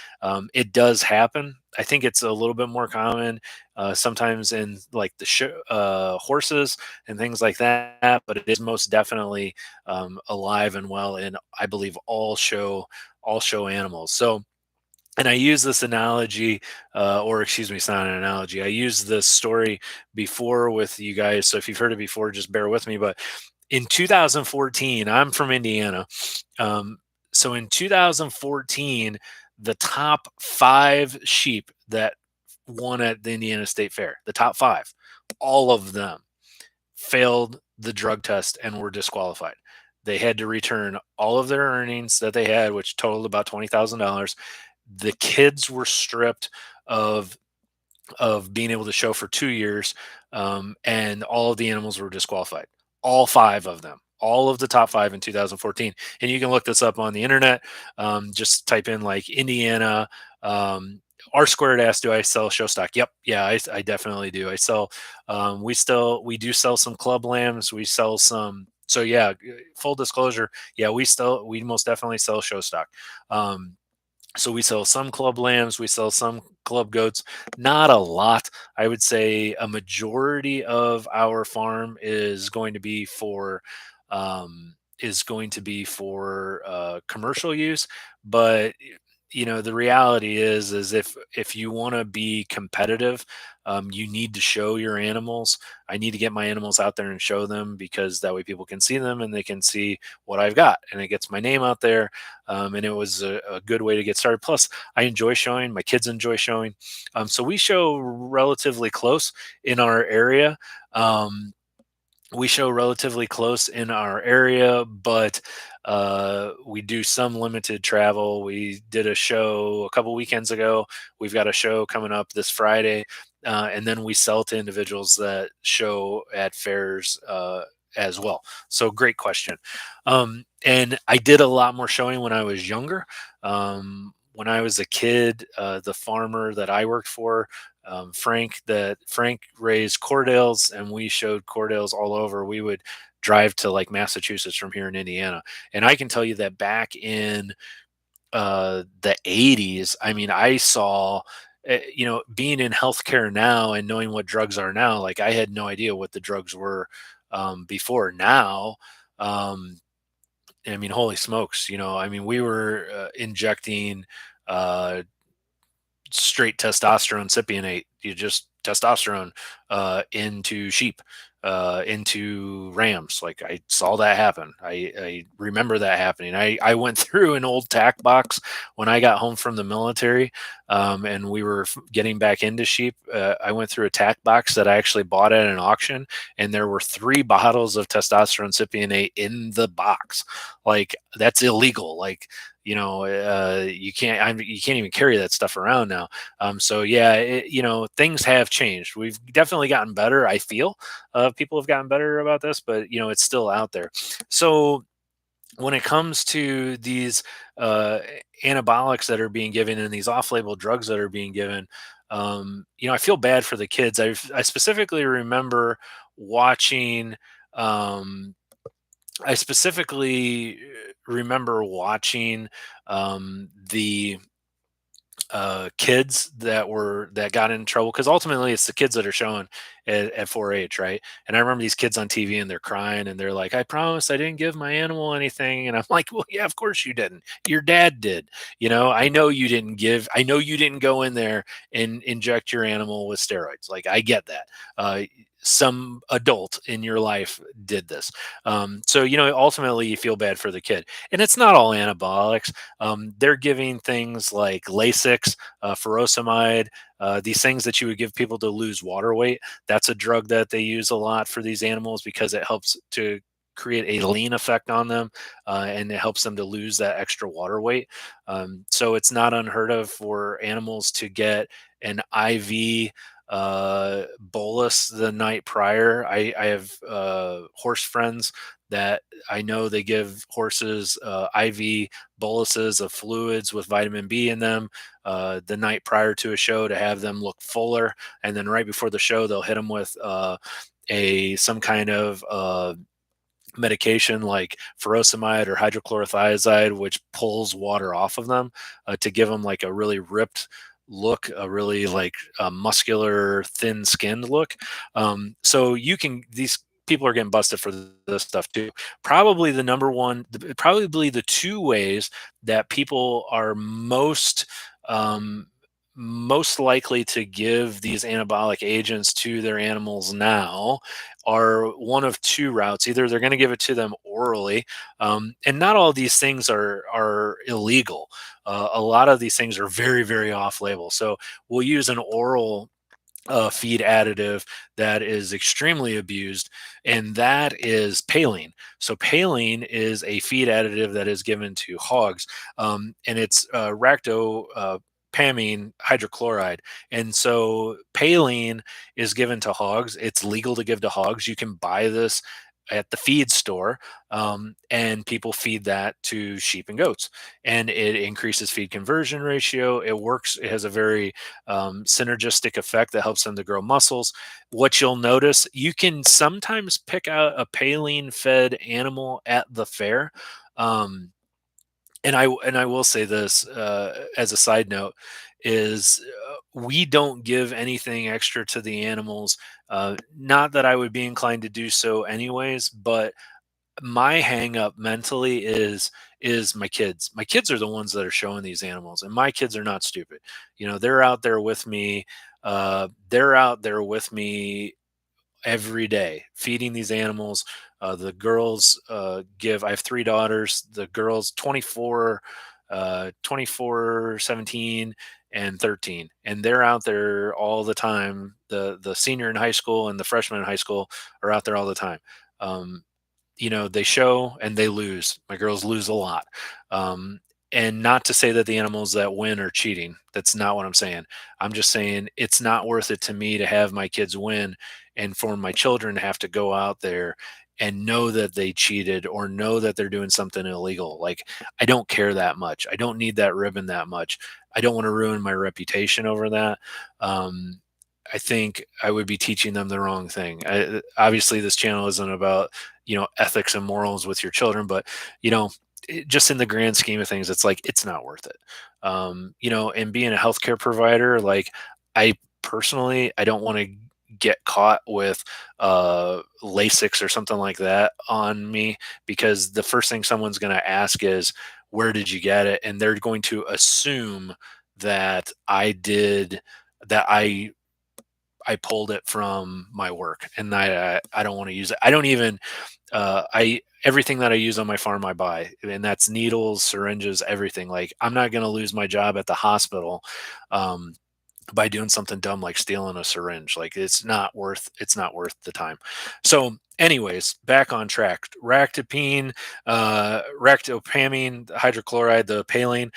It does happen. I think it's a little bit more common sometimes in like the horses and things like that, but it is most definitely alive and well in, I believe, all show animals. So, and I use this analogy, or excuse me, it's not an analogy. I used this story before with you guys. So if you've heard it before, just bear with me. But in 2014, I'm from Indiana. Um, so in 2014, the top 5 sheep that won at the Indiana State Fair, the top 5, all of them failed the drug test and were disqualified. They had to return all of their earnings that they had, which totaled about $20,000. The kids were stripped of being able to show for 2 years, and all of the animals were disqualified. All 5 of them, all of the top 5 in 2014. And you can look this up on the internet. Just type in like Indiana. R squared asked, "Do I sell show stock?" Yep, yeah, I definitely do. I sell. We do sell some club lambs. We sell some. So yeah, full disclosure, yeah, we most definitely sell show stock. So we sell some club lambs, we sell some club goats, not a lot. I would say a majority of our farm is going to be for commercial use. But the reality is if you want to be competitive, you need to show your animals. I need to get my animals out there and show them, because that way people can see them and they can see what I've got, and it gets my name out there. And it was a good way to get started. Plus, I enjoy showing. My kids enjoy showing. So we show relatively close in our area. Um, but we do some limited travel. We did a show a couple weekends ago. We've got a show coming up this Friday, and then we sell to individuals that show at fairs as well. So great question. And I did a lot more showing when I was younger. When I was a kid, the farmer that I worked for, Frank raised Cordales, and we showed Cordales all over. We would drive to like Massachusetts from here in Indiana, and I can tell you that back in the 80s, I mean, I saw. Being in healthcare now and knowing what drugs are now, like I had no idea what the drugs were before. Now, I mean, holy smokes! I mean, we were injecting uh, straight testosterone cypionate, you just testosterone into sheep, into rams. Like I saw that happen. I remember that happening. I went through an old tack box when I got home from the military, and we were getting back into sheep. I went through a tack box that I actually bought at an auction, and there were 3 bottles of testosterone cypionate in the box. Like that's illegal. Like, you can't even carry that stuff around now. So yeah, things have changed. We've definitely gotten better. I feel people have gotten better about this, but it's still out there. So when it comes to these uh, anabolics that are being given and these off-label drugs that are being given, I feel bad for the kids. I specifically remember watching. Um, I specifically remember watching the kids that got in trouble, because ultimately it's the kids that are showing at 4-H, right? And I remember these kids on TV and they're crying and they're like, "I promise I didn't give my animal anything," and I'm like, "Well, yeah, of course you didn't. Your dad did. I know you didn't give. I know you didn't go in there and inject your animal with steroids. Like, I get that. Some adult in your life did this. So ultimately you feel bad for the kid, and it's not all anabolics. They're giving things like Lasix, furosemide, these things that you would give people to lose water weight. That's a drug that they use a lot for these animals because it helps to create a lean effect on them, and it helps them to lose that extra water weight. So it's not unheard of for animals to get an IV bolus the night prior. I have horse friends that I know they give horses IV boluses of fluids with vitamin B in them the night prior to a show to have them look fuller, and then right before the show they'll hit them with a some kind of medication like furosemide or hydrochlorothiazide, which pulls water off of them to give them like a really ripped look, a really like muscular, thin skinned look. So these people are getting busted for this stuff too. Probably the number one, probably the two ways that people are um, most likely to give these anabolic agents to their animals now are one of two routes. Either they're going to give it to them orally, and not all of these things are illegal. A lot of these things are very, very off label. So we'll use an oral feed additive that is extremely abused, and that is Paline. So Paline is a feed additive that is given to hogs, and it's ractopamine hydrochloride. And so Paline is given to hogs. It's legal to give to hogs. You can buy this at the feed store, and people feed that to sheep and goats, and it increases feed conversion ratio. It works. It has a very synergistic effect that helps them to grow muscles. What you'll notice, you can sometimes pick out a Paline fed animal at the fair. Um, and I will say this as a side note is we don't give anything extra to the animals. Not that I would be inclined to do so anyways, but my hang up mentally is my kids. My kids are the ones that are showing these animals, and my kids are not stupid. They're out there with me. They're out there with me every day feeding these animals. The girls I have three daughters. The girls 24, 24, 17, and 13. And they're out there all the time. The senior in high school and the freshman in high school are out there all the time. Um, they show and they lose. My girls lose a lot. Um, and not to say that the animals that win are cheating. That's not what I'm saying. I'm just saying it's not worth it to me to have my kids win and for my children to have to go out there and know that they cheated or know that they're doing something illegal. Like, I don't care that much. I don't need that ribbon that much. I don't want to ruin my reputation over that. Um, I think I would be teaching them the wrong thing. Obviously, this channel isn't about ethics and morals with your children, but you know just in the grand scheme of things, it's like it's not worth it. And being a healthcare provider, like, I personally, I don't want to get caught with Lasix or something like that on me, because the first thing someone's going to ask is, where did you get it? And they're going to assume that I pulled it from my work, and I don't want to use it. I don't even I everything that I use on my farm I buy, and that's needles, syringes, everything. Like, I'm not going to lose my job at the hospital, um, by doing something dumb like stealing a syringe. Like it's not worth the time. So anyways, back on track. Ractopamine, hydrochloride, the paline.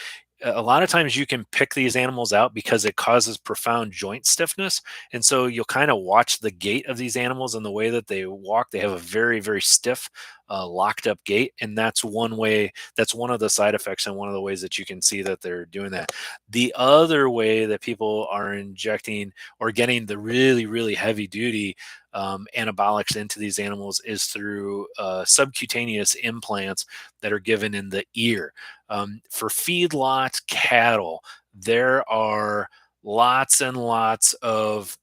A lot of times you can pick these animals out because it causes profound joint stiffness. And so you'll kind of watch the gait of these animals and the way that they walk. They have a very, very stiff, locked up gait. And that's one of the side effects and one of the ways that you can see that they're doing that. The other way that people are injecting or getting the really, really heavy duty anabolics into these animals is through subcutaneous implants that are given in the ear. For feedlot cattle, there are lots and lots of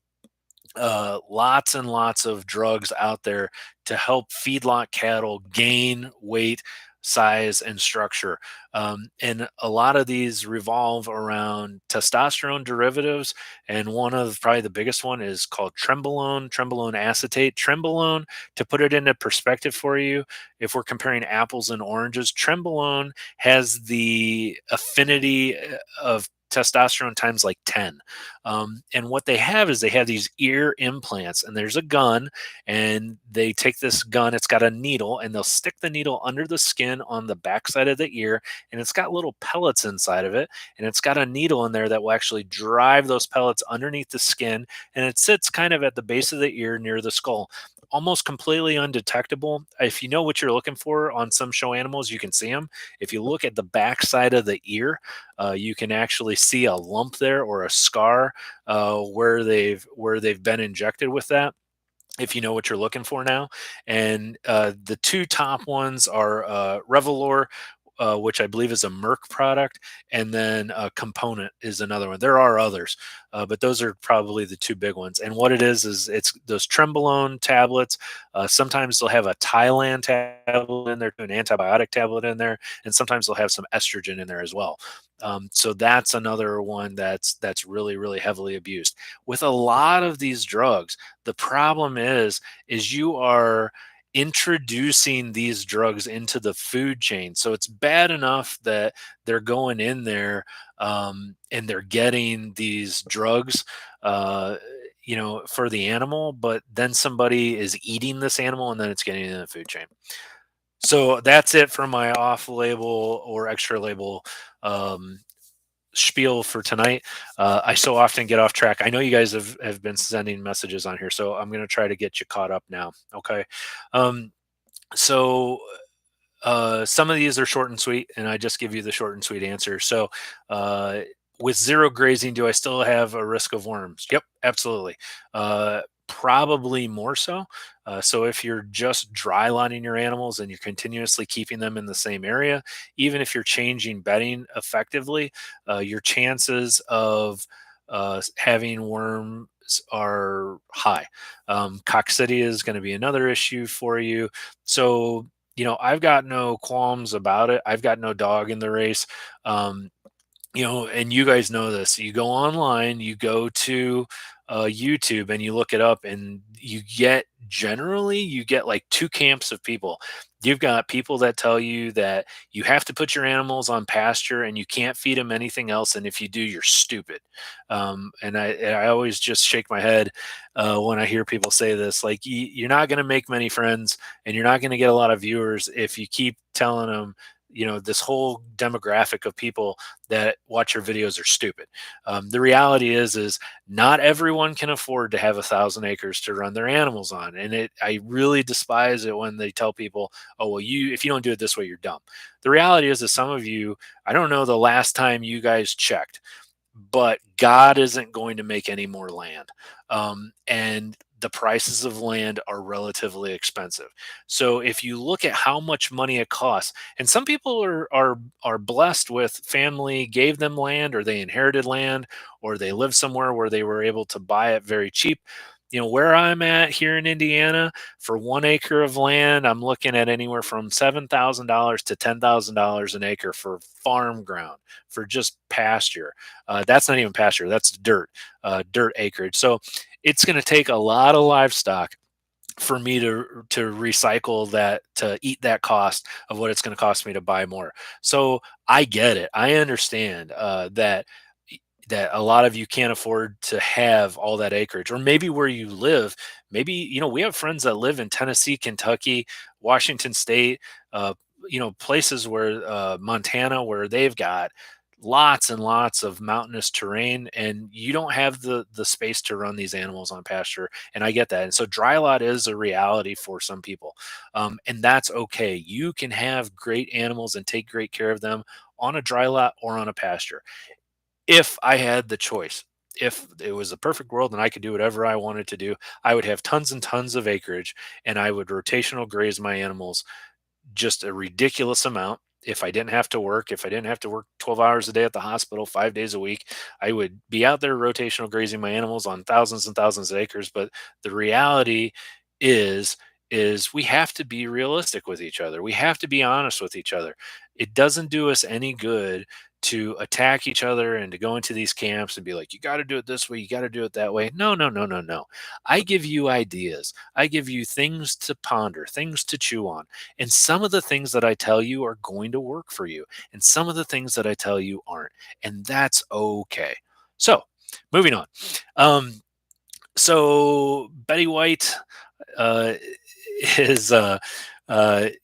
drugs out there to help feedlot cattle gain weight, size, and structure. And a lot of these revolve around testosterone derivatives. And one of probably the biggest one is called trenbolone acetate. Trenbolone, to put it into perspective for you, if we're comparing apples and oranges, trenbolone has the affinity of testosterone times like 10. And what they have is they have these ear implants, and there's a gun, and they take this gun, it's got a needle, and they'll stick the needle under the skin on the backside of the ear, and it's got little pellets inside of it, and it's got a needle in there that will actually drive those pellets underneath the skin, and it sits kind of at the base of the ear near the skull. Almost completely undetectable. If you know what you're looking for on some show animals, you can see them. If you look at the backside of the ear, you can actually see a lump there or a scar where they've been injected with that, if you know what you're looking for now. And the two top ones are Revelor, which I believe is a Merck product, and then Component is another one. There are others, but those are probably the two big ones. And what it is it's those Trembolone tablets. Sometimes they'll have a Thailand tablet in there, an antibiotic tablet in there, and sometimes they'll have some estrogen in there as well. So that's another one that's really, really heavily abused. With a lot of these drugs, the problem is you are introducing these drugs into the food chain. So it's bad enough that they're going in there, and they're getting these drugs, uh, for the animal, but then somebody is eating this animal and then it's getting in the food chain. So that's it for my off-label or extra-label um, spiel for tonight. I so often get off track. I know you guys have been sending messages on here, so I'm going to try to get you caught up now. Okay. Um, so some of these are short and sweet, and I just give you the short and sweet answer. So, uh, with zero grazing, do I still have a risk of worms? Yep, absolutely. Probably more so. So, if you're just dry lining your animals and you're continuously keeping them in the same area, even if you're changing bedding effectively, your chances of having worms are high. Coccidia is going to be another issue for you. So, I've got no qualms about it. I've got no dog in the race. Um, and you guys know this. You go online, you go to YouTube and you look it up, and you get like two camps of people. You've got people that tell you that you have to put your animals on pasture and you can't feed them anything else, and if you do, you're stupid. And I always just shake my head when I hear people say this. Like, you're not going to make many friends, and you're not going to get a lot of viewers if you keep telling them, this whole demographic of people that watch your videos are stupid. The reality is not everyone can afford to have 1,000 acres to run their animals on, and I really despise it when they tell people, "Oh, well, if you don't do it this way, you're dumb." The reality is that some of you, I don't know the last time you guys checked, but God isn't going to make any more land. And the prices of land are relatively expensive. So if you look at how much money it costs, and some people are blessed with family gave them land, or they inherited land, or they live somewhere where they were able to buy it very cheap. Where I'm at here in Indiana, for 1 acre of land, I'm looking at anywhere from $7,000 to $10,000 an acre for farm ground, for just pasture. That's not even pasture, that's dirt acreage. So it's going to take a lot of livestock for me to recycle that, to eat that cost of what it's going to cost me to buy more. So I get it. I understand that that a lot of you can't afford to have all that acreage, or maybe where you live, maybe, we have friends that live in Tennessee, Kentucky, Washington State, uh, places where, Montana, where they've got lots and lots of mountainous terrain, and you don't have the space to run these animals on pasture. And I get that. And so dry lot is a reality for some people, and that's okay. You can have great animals and take great care of them on a dry lot or on a pasture. If I had the choice, if it was a perfect world and I could do whatever I wanted to do, I would have tons and tons of acreage, and I would rotational graze my animals just a ridiculous amount. If I didn't have to work, if I didn't have to work 12 hours a day at the hospital 5 days a week, I would be out there rotational grazing my animals on thousands and thousands of acres. But the reality is, is we have to be realistic with each other. We have to be honest with each other. It doesn't do us any good to attack each other and to go into these camps and be like, you got to do it this way, you got to do it that way. No, no, no, no, no. I give you ideas. I give you things to ponder, things to chew on. And some of the things that I tell you are going to work for you, and some of the things that I tell you aren't. And that's okay. So, moving on. Um, so, Betty White, uh, is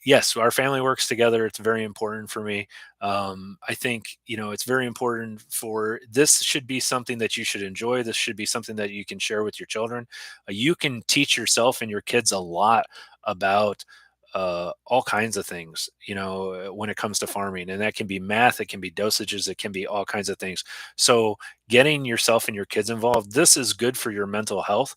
yes, our family works together. It's very important for me. I think, it's very important. For this should be something that you should enjoy. This should be something that you can share with your children. You can teach yourself and your kids a lot about all kinds of things, when it comes to farming. And that can be math, it can be dosages, it can be all kinds of things. So getting yourself and your kids involved, this is good for your mental health.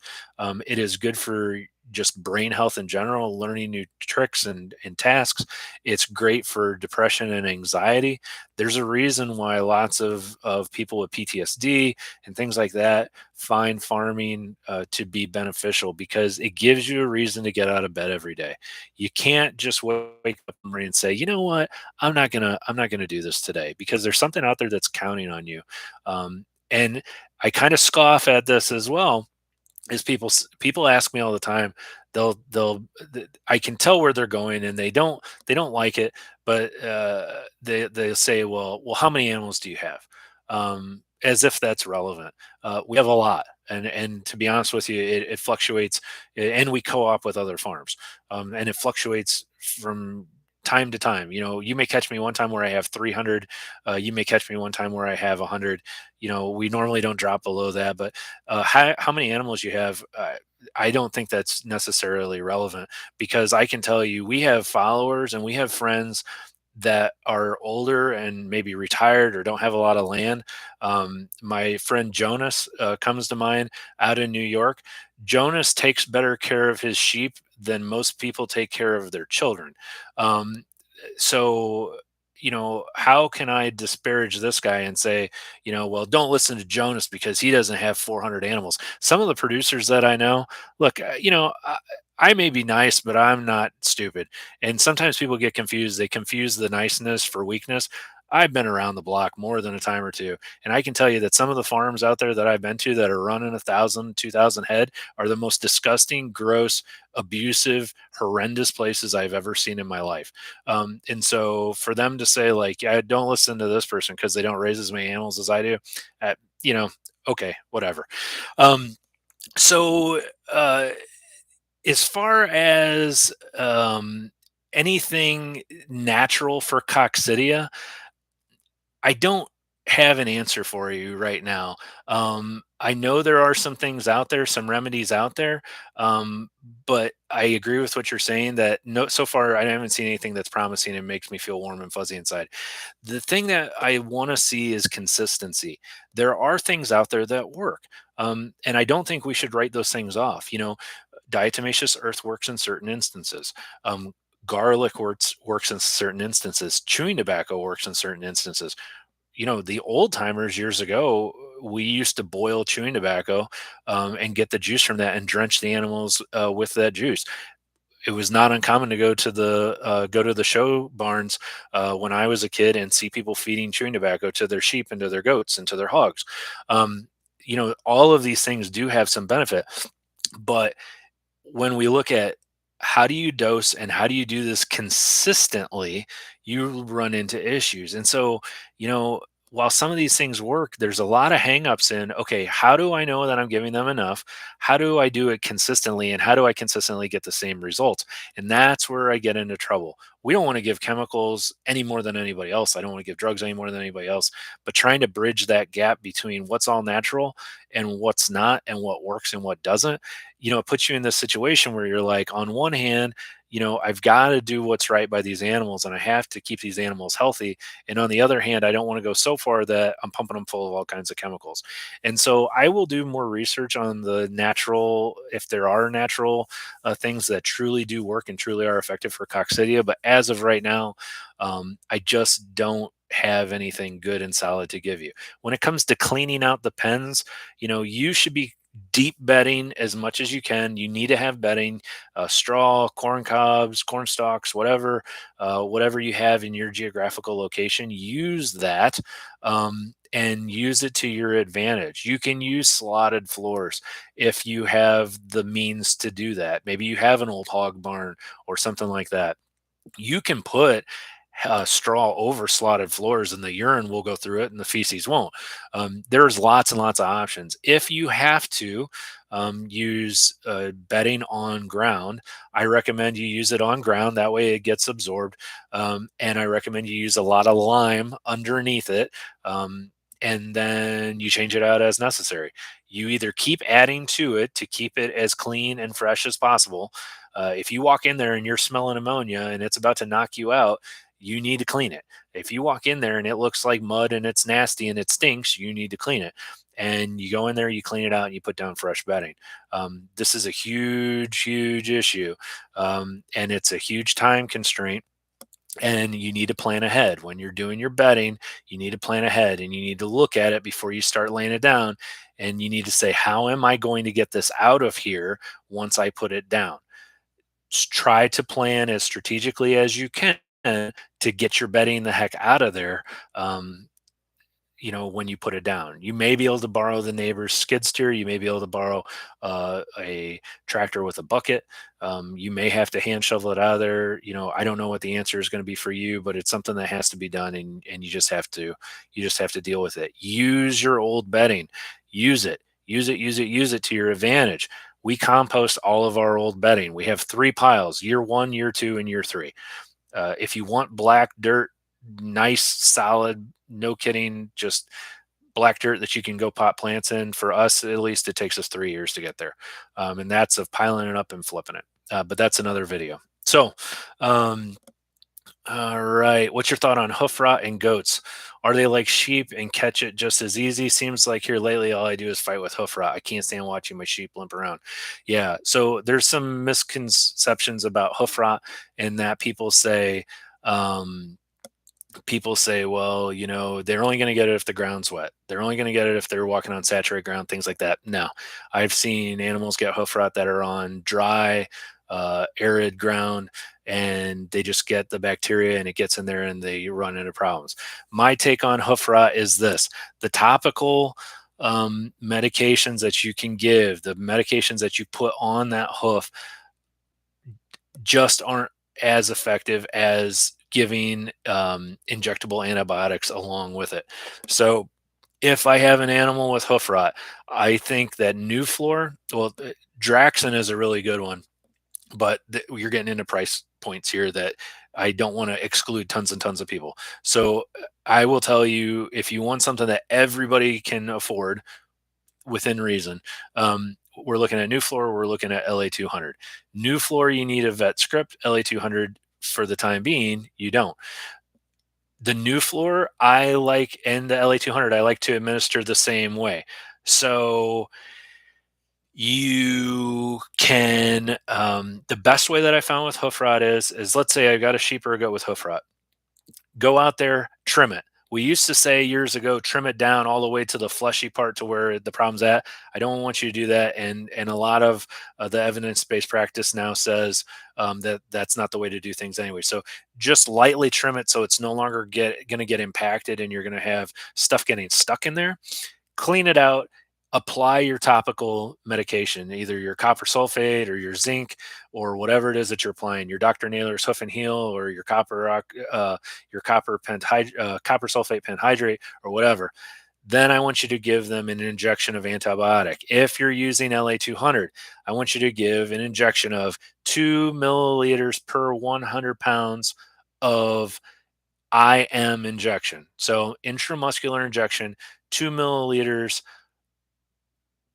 It is good for just brain health in general, learning new tricks and tasks. It's great for depression and anxiety. There's a reason why lots of people with PTSD and things like that find farming to be beneficial, because it gives you a reason to get out of bed every day. You can't just wake up and say, you know what, I'm not gonna do this today, because there's something out there that's counting on you. And I kind of scoff at this as well, is people ask me all the time. I can tell where they're going, and they don't like it, but they say, well, how many animals do you have? As if that's relevant. We have a lot, and to be honest with you, it fluctuates. And we co-op with other farms, and it fluctuates from time to time. You may catch me one time where I have 300. You may catch me one time where I have 100. We normally don't drop below that. But how many animals you have, I don't think that's necessarily relevant, because I can tell you, we have followers and we have friends that are older and maybe retired or don't have a lot of land. My friend Jonas comes to mind, out in New York. Jonas takes better care of his sheep than most people take care of their children. Um, so, how can I disparage this guy and say, well, don't listen to Jonas because he doesn't have 400 animals? Some of the producers that I know, look, I may be nice, but I'm not stupid. And sometimes people get confused. They confuse the niceness for weakness. I've been around the block more than a time or two. And I can tell you that some of the farms out there that I've been to that are running 1,000, 2,000 head are the most disgusting, gross, abusive, horrendous places I've ever seen in my life. And so for them to say, like, yeah, don't listen to this person because they don't raise as many animals as I do, uh, you know, okay, whatever. Um, so, uh, as far as anything natural for coccidia, I don't have an answer for you right now. I know there are some things out there, some remedies out there, um, but I agree with what you're saying, that no, so far I haven't seen anything that's promising and makes me feel warm and fuzzy inside. The thing that I want to see is consistency. There are things out there that work, and I don't think we should write those things off. Diatomaceous earth works in certain instances. Garlic works in certain instances. Chewing tobacco works in certain instances. The old timers years ago, we used to boil chewing tobacco, and get the juice from that and drench the animals with that juice. It was not uncommon to go to the show barns when I was a kid and see people feeding chewing tobacco to their sheep and to their goats and to their hogs. All of these things do have some benefit, but when we look at how do you dose and how do you do this consistently, you run into issues. And so, you know, while some of these things work, there's a lot of hangups in, okay, how do I know that I'm giving them enough? How do I do it consistently? And how do I consistently get the same results? And that's where I get into trouble. We don't want to give chemicals any more than anybody else. I don't want to give drugs any more than anybody else. But trying to bridge that gap between what's all natural and what's not, and what works and what doesn't, it puts you in this situation where you're like, on one hand, I've got to do what's right by these animals and I have to keep these animals healthy, and on the other hand, I don't want to go so far that I'm pumping them full of all kinds of chemicals. And so I will do more research on the natural, if there are natural things that truly do work and truly are effective for coccidia. But as of right now, I just don't have anything good and solid to give you. When it comes to cleaning out the pens, you should be deep bedding as much as you can. You need to have bedding, straw, corn cobs, corn stalks, whatever you have in your geographical location, use that, and use it to your advantage. You can use slotted floors if you have the means to do that. Maybe you have an old hog barn or something like that. You can put straw over slotted floors and the urine will go through it and the feces won't. There's lots and lots of options. If you have to use bedding on ground, I recommend you use it on ground. That way it gets absorbed. And I recommend you use a lot of lime underneath it. And then you change it out as necessary. You either keep adding to it to keep it as clean and fresh as possible. If you walk in there and you're smelling ammonia and it's about to knock you out, you need to clean it. If you walk in there and it looks like mud and it's nasty and it stinks, you need to clean it. And you go in there, you clean it out, and you put down fresh bedding. This is a huge, huge issue, and it's a huge time constraint. And you need to plan ahead when you're doing your bedding. You need to plan ahead, and you need to look at it before you start laying it down. And you need to say, how am I going to get this out of here once I put it down? Try to plan as strategically as you can to get your bedding the heck out of there. When you put it down, you may be able to borrow the neighbor's skid steer. You may be able to borrow a tractor with a bucket. You may have to hand shovel it out of there. I don't know what the answer is going to be for you, but it's something that has to be done, and you just have to deal with it. Use your old bedding. Use it. Use it to your advantage. We compost all of our old bedding. We have 3 piles: year 1, year 2, and year 3. If you want black dirt, nice, solid, no kidding, just black dirt that you can go pot plants in, for us, at least, it takes us 3 years to get there. And that's of piling it up and flipping it. But that's another video. So, all right. What's your thought on hoof rot and goats? Are they like sheep and catch it just as easy? Seems like here lately, all I do is fight with hoof rot. I can't stand watching my sheep limp around. Yeah. So there's some misconceptions about hoof rot, in that um, people say, well, they're only going to get it if the ground's wet. They're only going to get it if they're walking on saturated ground, things like that. No, I've seen animals get hoof rot that are on dry, arid ground, and they just get the bacteria and it gets in there and they run into problems. My take on hoof rot is this: the topical medications that you can give, the medications that you put on that hoof, just aren't as effective as giving injectable antibiotics along with it. So if I have an animal with hoof rot, I think that Draxin is a really good one, but you're getting into price points here that I don't want to exclude tons and tons of people. So I will tell you, if you want something that everybody can afford within reason, we're looking at Nuflor, we're looking at LA200. Nuflor, you need a vet script. LA200, for the time being, you don't. The Nuflor I like, and the LA200 I like to administer the same way. So you can, the best way that I found with hoof rot is, let's say I've got a sheep or a goat with hoof rot. Go out there, trim it. We used to say years ago, trim it down all the way to the fleshy part to where the problem's at. I don't want you to do that. And a lot of the evidence-based practice now says that that's not the way to do things anyway. So just lightly trim it so it's no longer going to get impacted and you're going to have stuff getting stuck in there. Clean it out. apply your topical medication, either your copper sulfate or your zinc or whatever it is that you're applying, your Dr. Naylor's Hoof and Heel or your your copper sulfate penhydrate or whatever. Then I want you to give them an injection of antibiotic. If you're using LA200, I want you to give an injection of 2 milliliters per 100 pounds of IM injection. So intramuscular injection, 2 milliliters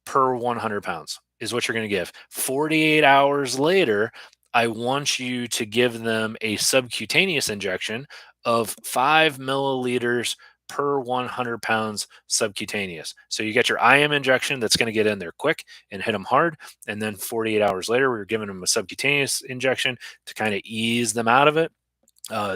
per 100 pounds is what you're going to give. 48 hours later, I want you to give them a subcutaneous injection of 5 milliliters per 100 pounds subcutaneous. So you get your IM injection that's going to get in there quick and hit them hard. And then 48 hours later, we're giving them a subcutaneous injection to kind of ease them out of it.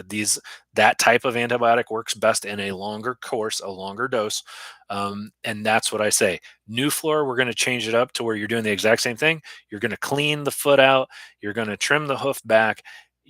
These That type of antibiotic works best in a longer course, a longer dose, and that's what I say. New floor, we're going to change it up to where you're doing the exact same thing. You're going to clean the foot out. You're going to trim the hoof back.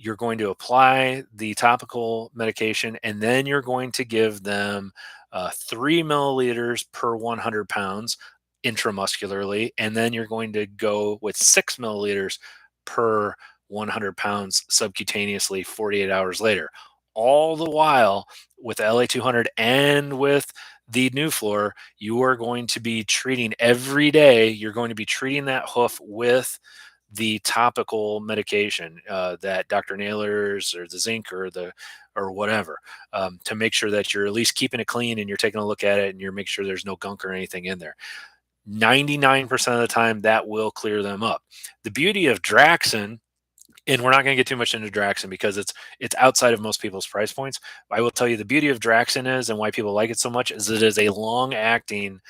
You're going to apply the topical medication, and then you're going to give them 3 milliliters per 100 pounds intramuscularly, and then you're going to go with 6 milliliters per 100 pounds subcutaneously 48 hours later. All the while, with LA200 and with the new floor, you are going to be treating every day, you're going to be treating that hoof with the topical medication, that Dr. Naylor's or the zinc or whatever, to make sure that you're at least keeping it clean and you're taking a look at it and you're making sure there's no gunk or anything in there. 99% of the time, that will clear them up. The beauty of Draxin, and we're not going to get too much into Draxin because it's outside of most people's price points. I will tell you the beauty of Draxin is, and why people like it so much, is it is a long acting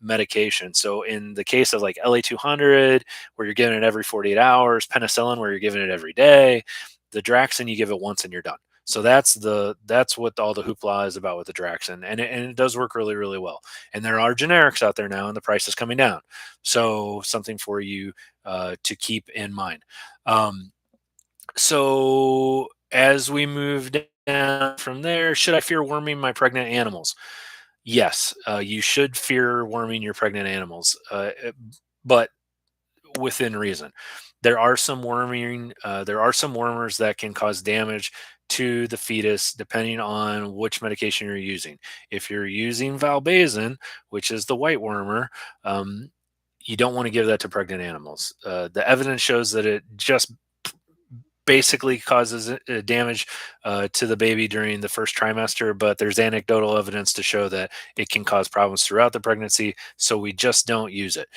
medication. So in the case of like LA200, where you're giving it every 48 hours, penicillin, where you're giving it every day, the Draxin, you give it once and you're done. So that's what all the hoopla is about with the Draxin, and it does work really really well. And there are generics out there now, and the price is coming down. So something for you to keep in mind. Um, so as we move down from there, should I fear worming my pregnant animals? Yes, you should fear worming your pregnant animals, but within reason. There are some wormers that can cause damage to the fetus depending on which medication you're using. If you're using valbazin, which is the white wormer, you don't want to give that to pregnant animals. The evidence shows that it just basically causes damage to the baby during the first trimester, but there's anecdotal evidence to show that it can cause problems throughout the pregnancy. So we just don't use it.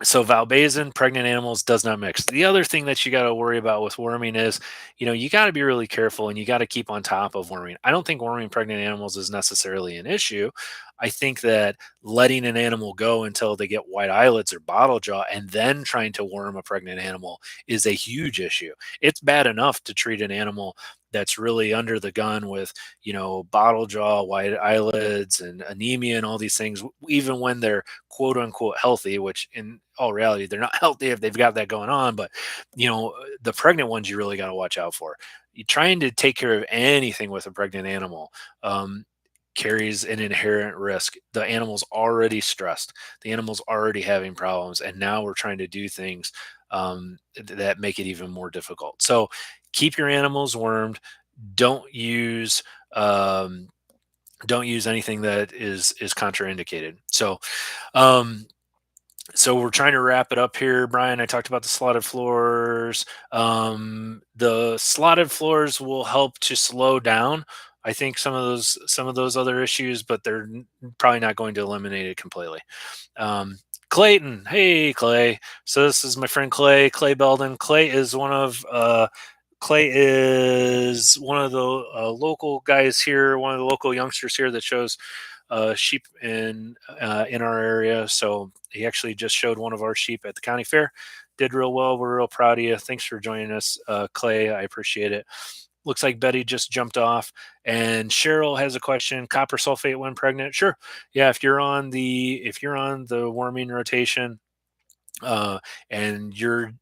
So valbazin, pregnant animals, does not mix. The other thing that you got to worry about with worming is, you got to be really careful and you got to keep on top of worming. I don't think worming pregnant animals is necessarily an issue. I think that letting an animal go until they get white eyelids or bottle jaw and then trying to worm a pregnant animal is a huge issue. It's bad enough to treat an animal that's really under the gun with, bottle jaw, white eyelids, and anemia and all these things, even when they're quote unquote healthy, which in all reality, they're not healthy if they've got that going on. But, the pregnant ones you really got to watch out for. You trying to take care of anything with a pregnant animal carries an inherent risk. The animal's already stressed. The animal's already having problems. And now we're trying to do things that make it even more difficult. So keep your animals wormed. Don't use um, don't use anything that is contraindicated. Um, so we're trying to wrap it up here, Brian. I talked about the slotted floors. The slotted floors will help to slow down, I think, some of those other issues, but they're probably not going to eliminate it completely. Clayton, hey Clay. So this is my friend Clay Belden. Clay is one of the local guys here, one of the local youngsters here that shows sheep in our area. So he actually just showed one of our sheep at the county fair. Did real well. We're real proud of you. Thanks for joining us, Clay. I appreciate it. Looks like Betty just jumped off, and Cheryl has a question. Copper sulfate when pregnant? Sure. Yeah, if you're on the worming rotation, and you're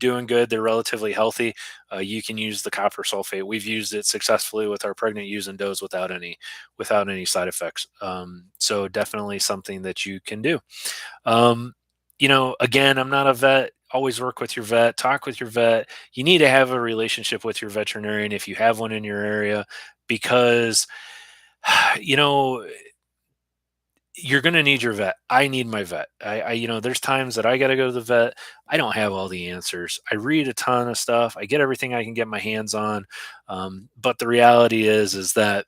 doing good. They're relatively healthy. You can use the copper sulfate. We've used it successfully with our pregnant ewes and does without any side effects. So definitely something that you can do. Um, again, I'm not a vet. Always work with your vet, talk with your vet. You need to have a relationship with your veterinarian if you have one in your area, because, you know, you're going to need your vet. I need my vet. There's times that I got to go to the vet. I don't have all the answers. I read a ton of stuff. I get everything I can get my hands on. But the reality is that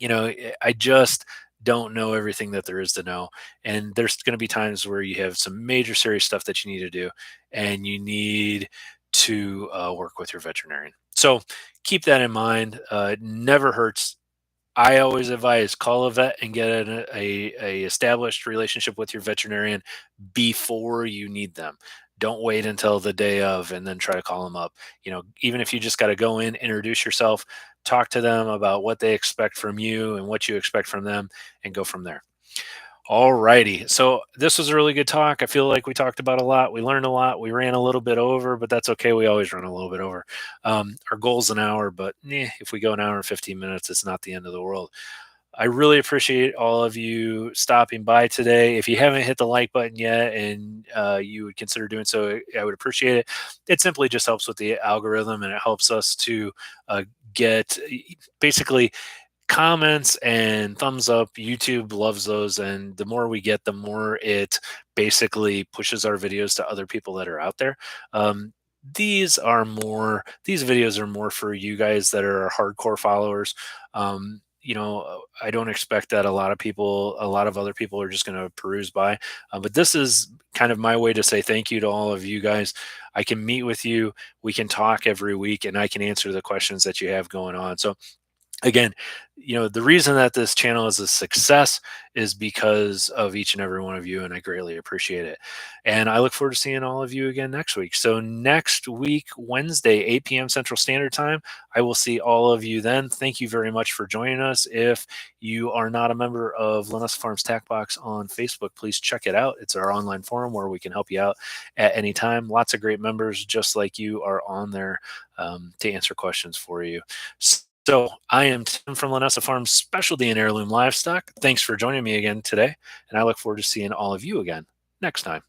I just don't know everything that there is to know. And there's going to be times where you have some major serious stuff that you need to do, and you need to work with your veterinarian. So keep that in mind. It never hurts. I always advise call a vet and get a established relationship with your veterinarian before you need them. Don't wait until the day of and then try to call them up. Even if you just got to go in, introduce yourself, talk to them about what they expect from you and what you expect from them, and go from there. All righty. So this was a really good talk. I feel like we talked about a lot. We learned a lot. We ran a little bit over, but that's okay. We always run a little bit over. Our goal's an hour, but if we go an hour and 15 minutes, it's not the end of the world. I really appreciate all of you stopping by today. If you haven't hit the like button yet and you would consider doing so, I would appreciate it. It simply just helps with the algorithm, and it helps us to get basically comments and thumbs up. YouTube loves those, and the more we get, the more it basically pushes our videos to other people that are out there. um, these videos are more for you guys that are hardcore followers. I don't expect that a lot of other people are just going to peruse by, but this is kind of my way to say thank you to all of you guys. I can meet with you, we can talk every week, and I can answer the questions that you have going on. So again, the reason that this channel is a success is because of each and every one of you, and I greatly appreciate it. And I look forward to seeing all of you again next week. So next week, Wednesday, 8 p.m. Central Standard Time, I will see all of you then. Thank you very much for joining us. If you are not a member of Linessa Farms Tack Box on Facebook, please check it out. It's our online forum where we can help you out at any time. Lots of great members just like you are on there to answer questions for you. So I am Tim from Linessa Farms Specialty and Heirloom Livestock. Thanks for joining me again today, and I look forward to seeing all of you again next time.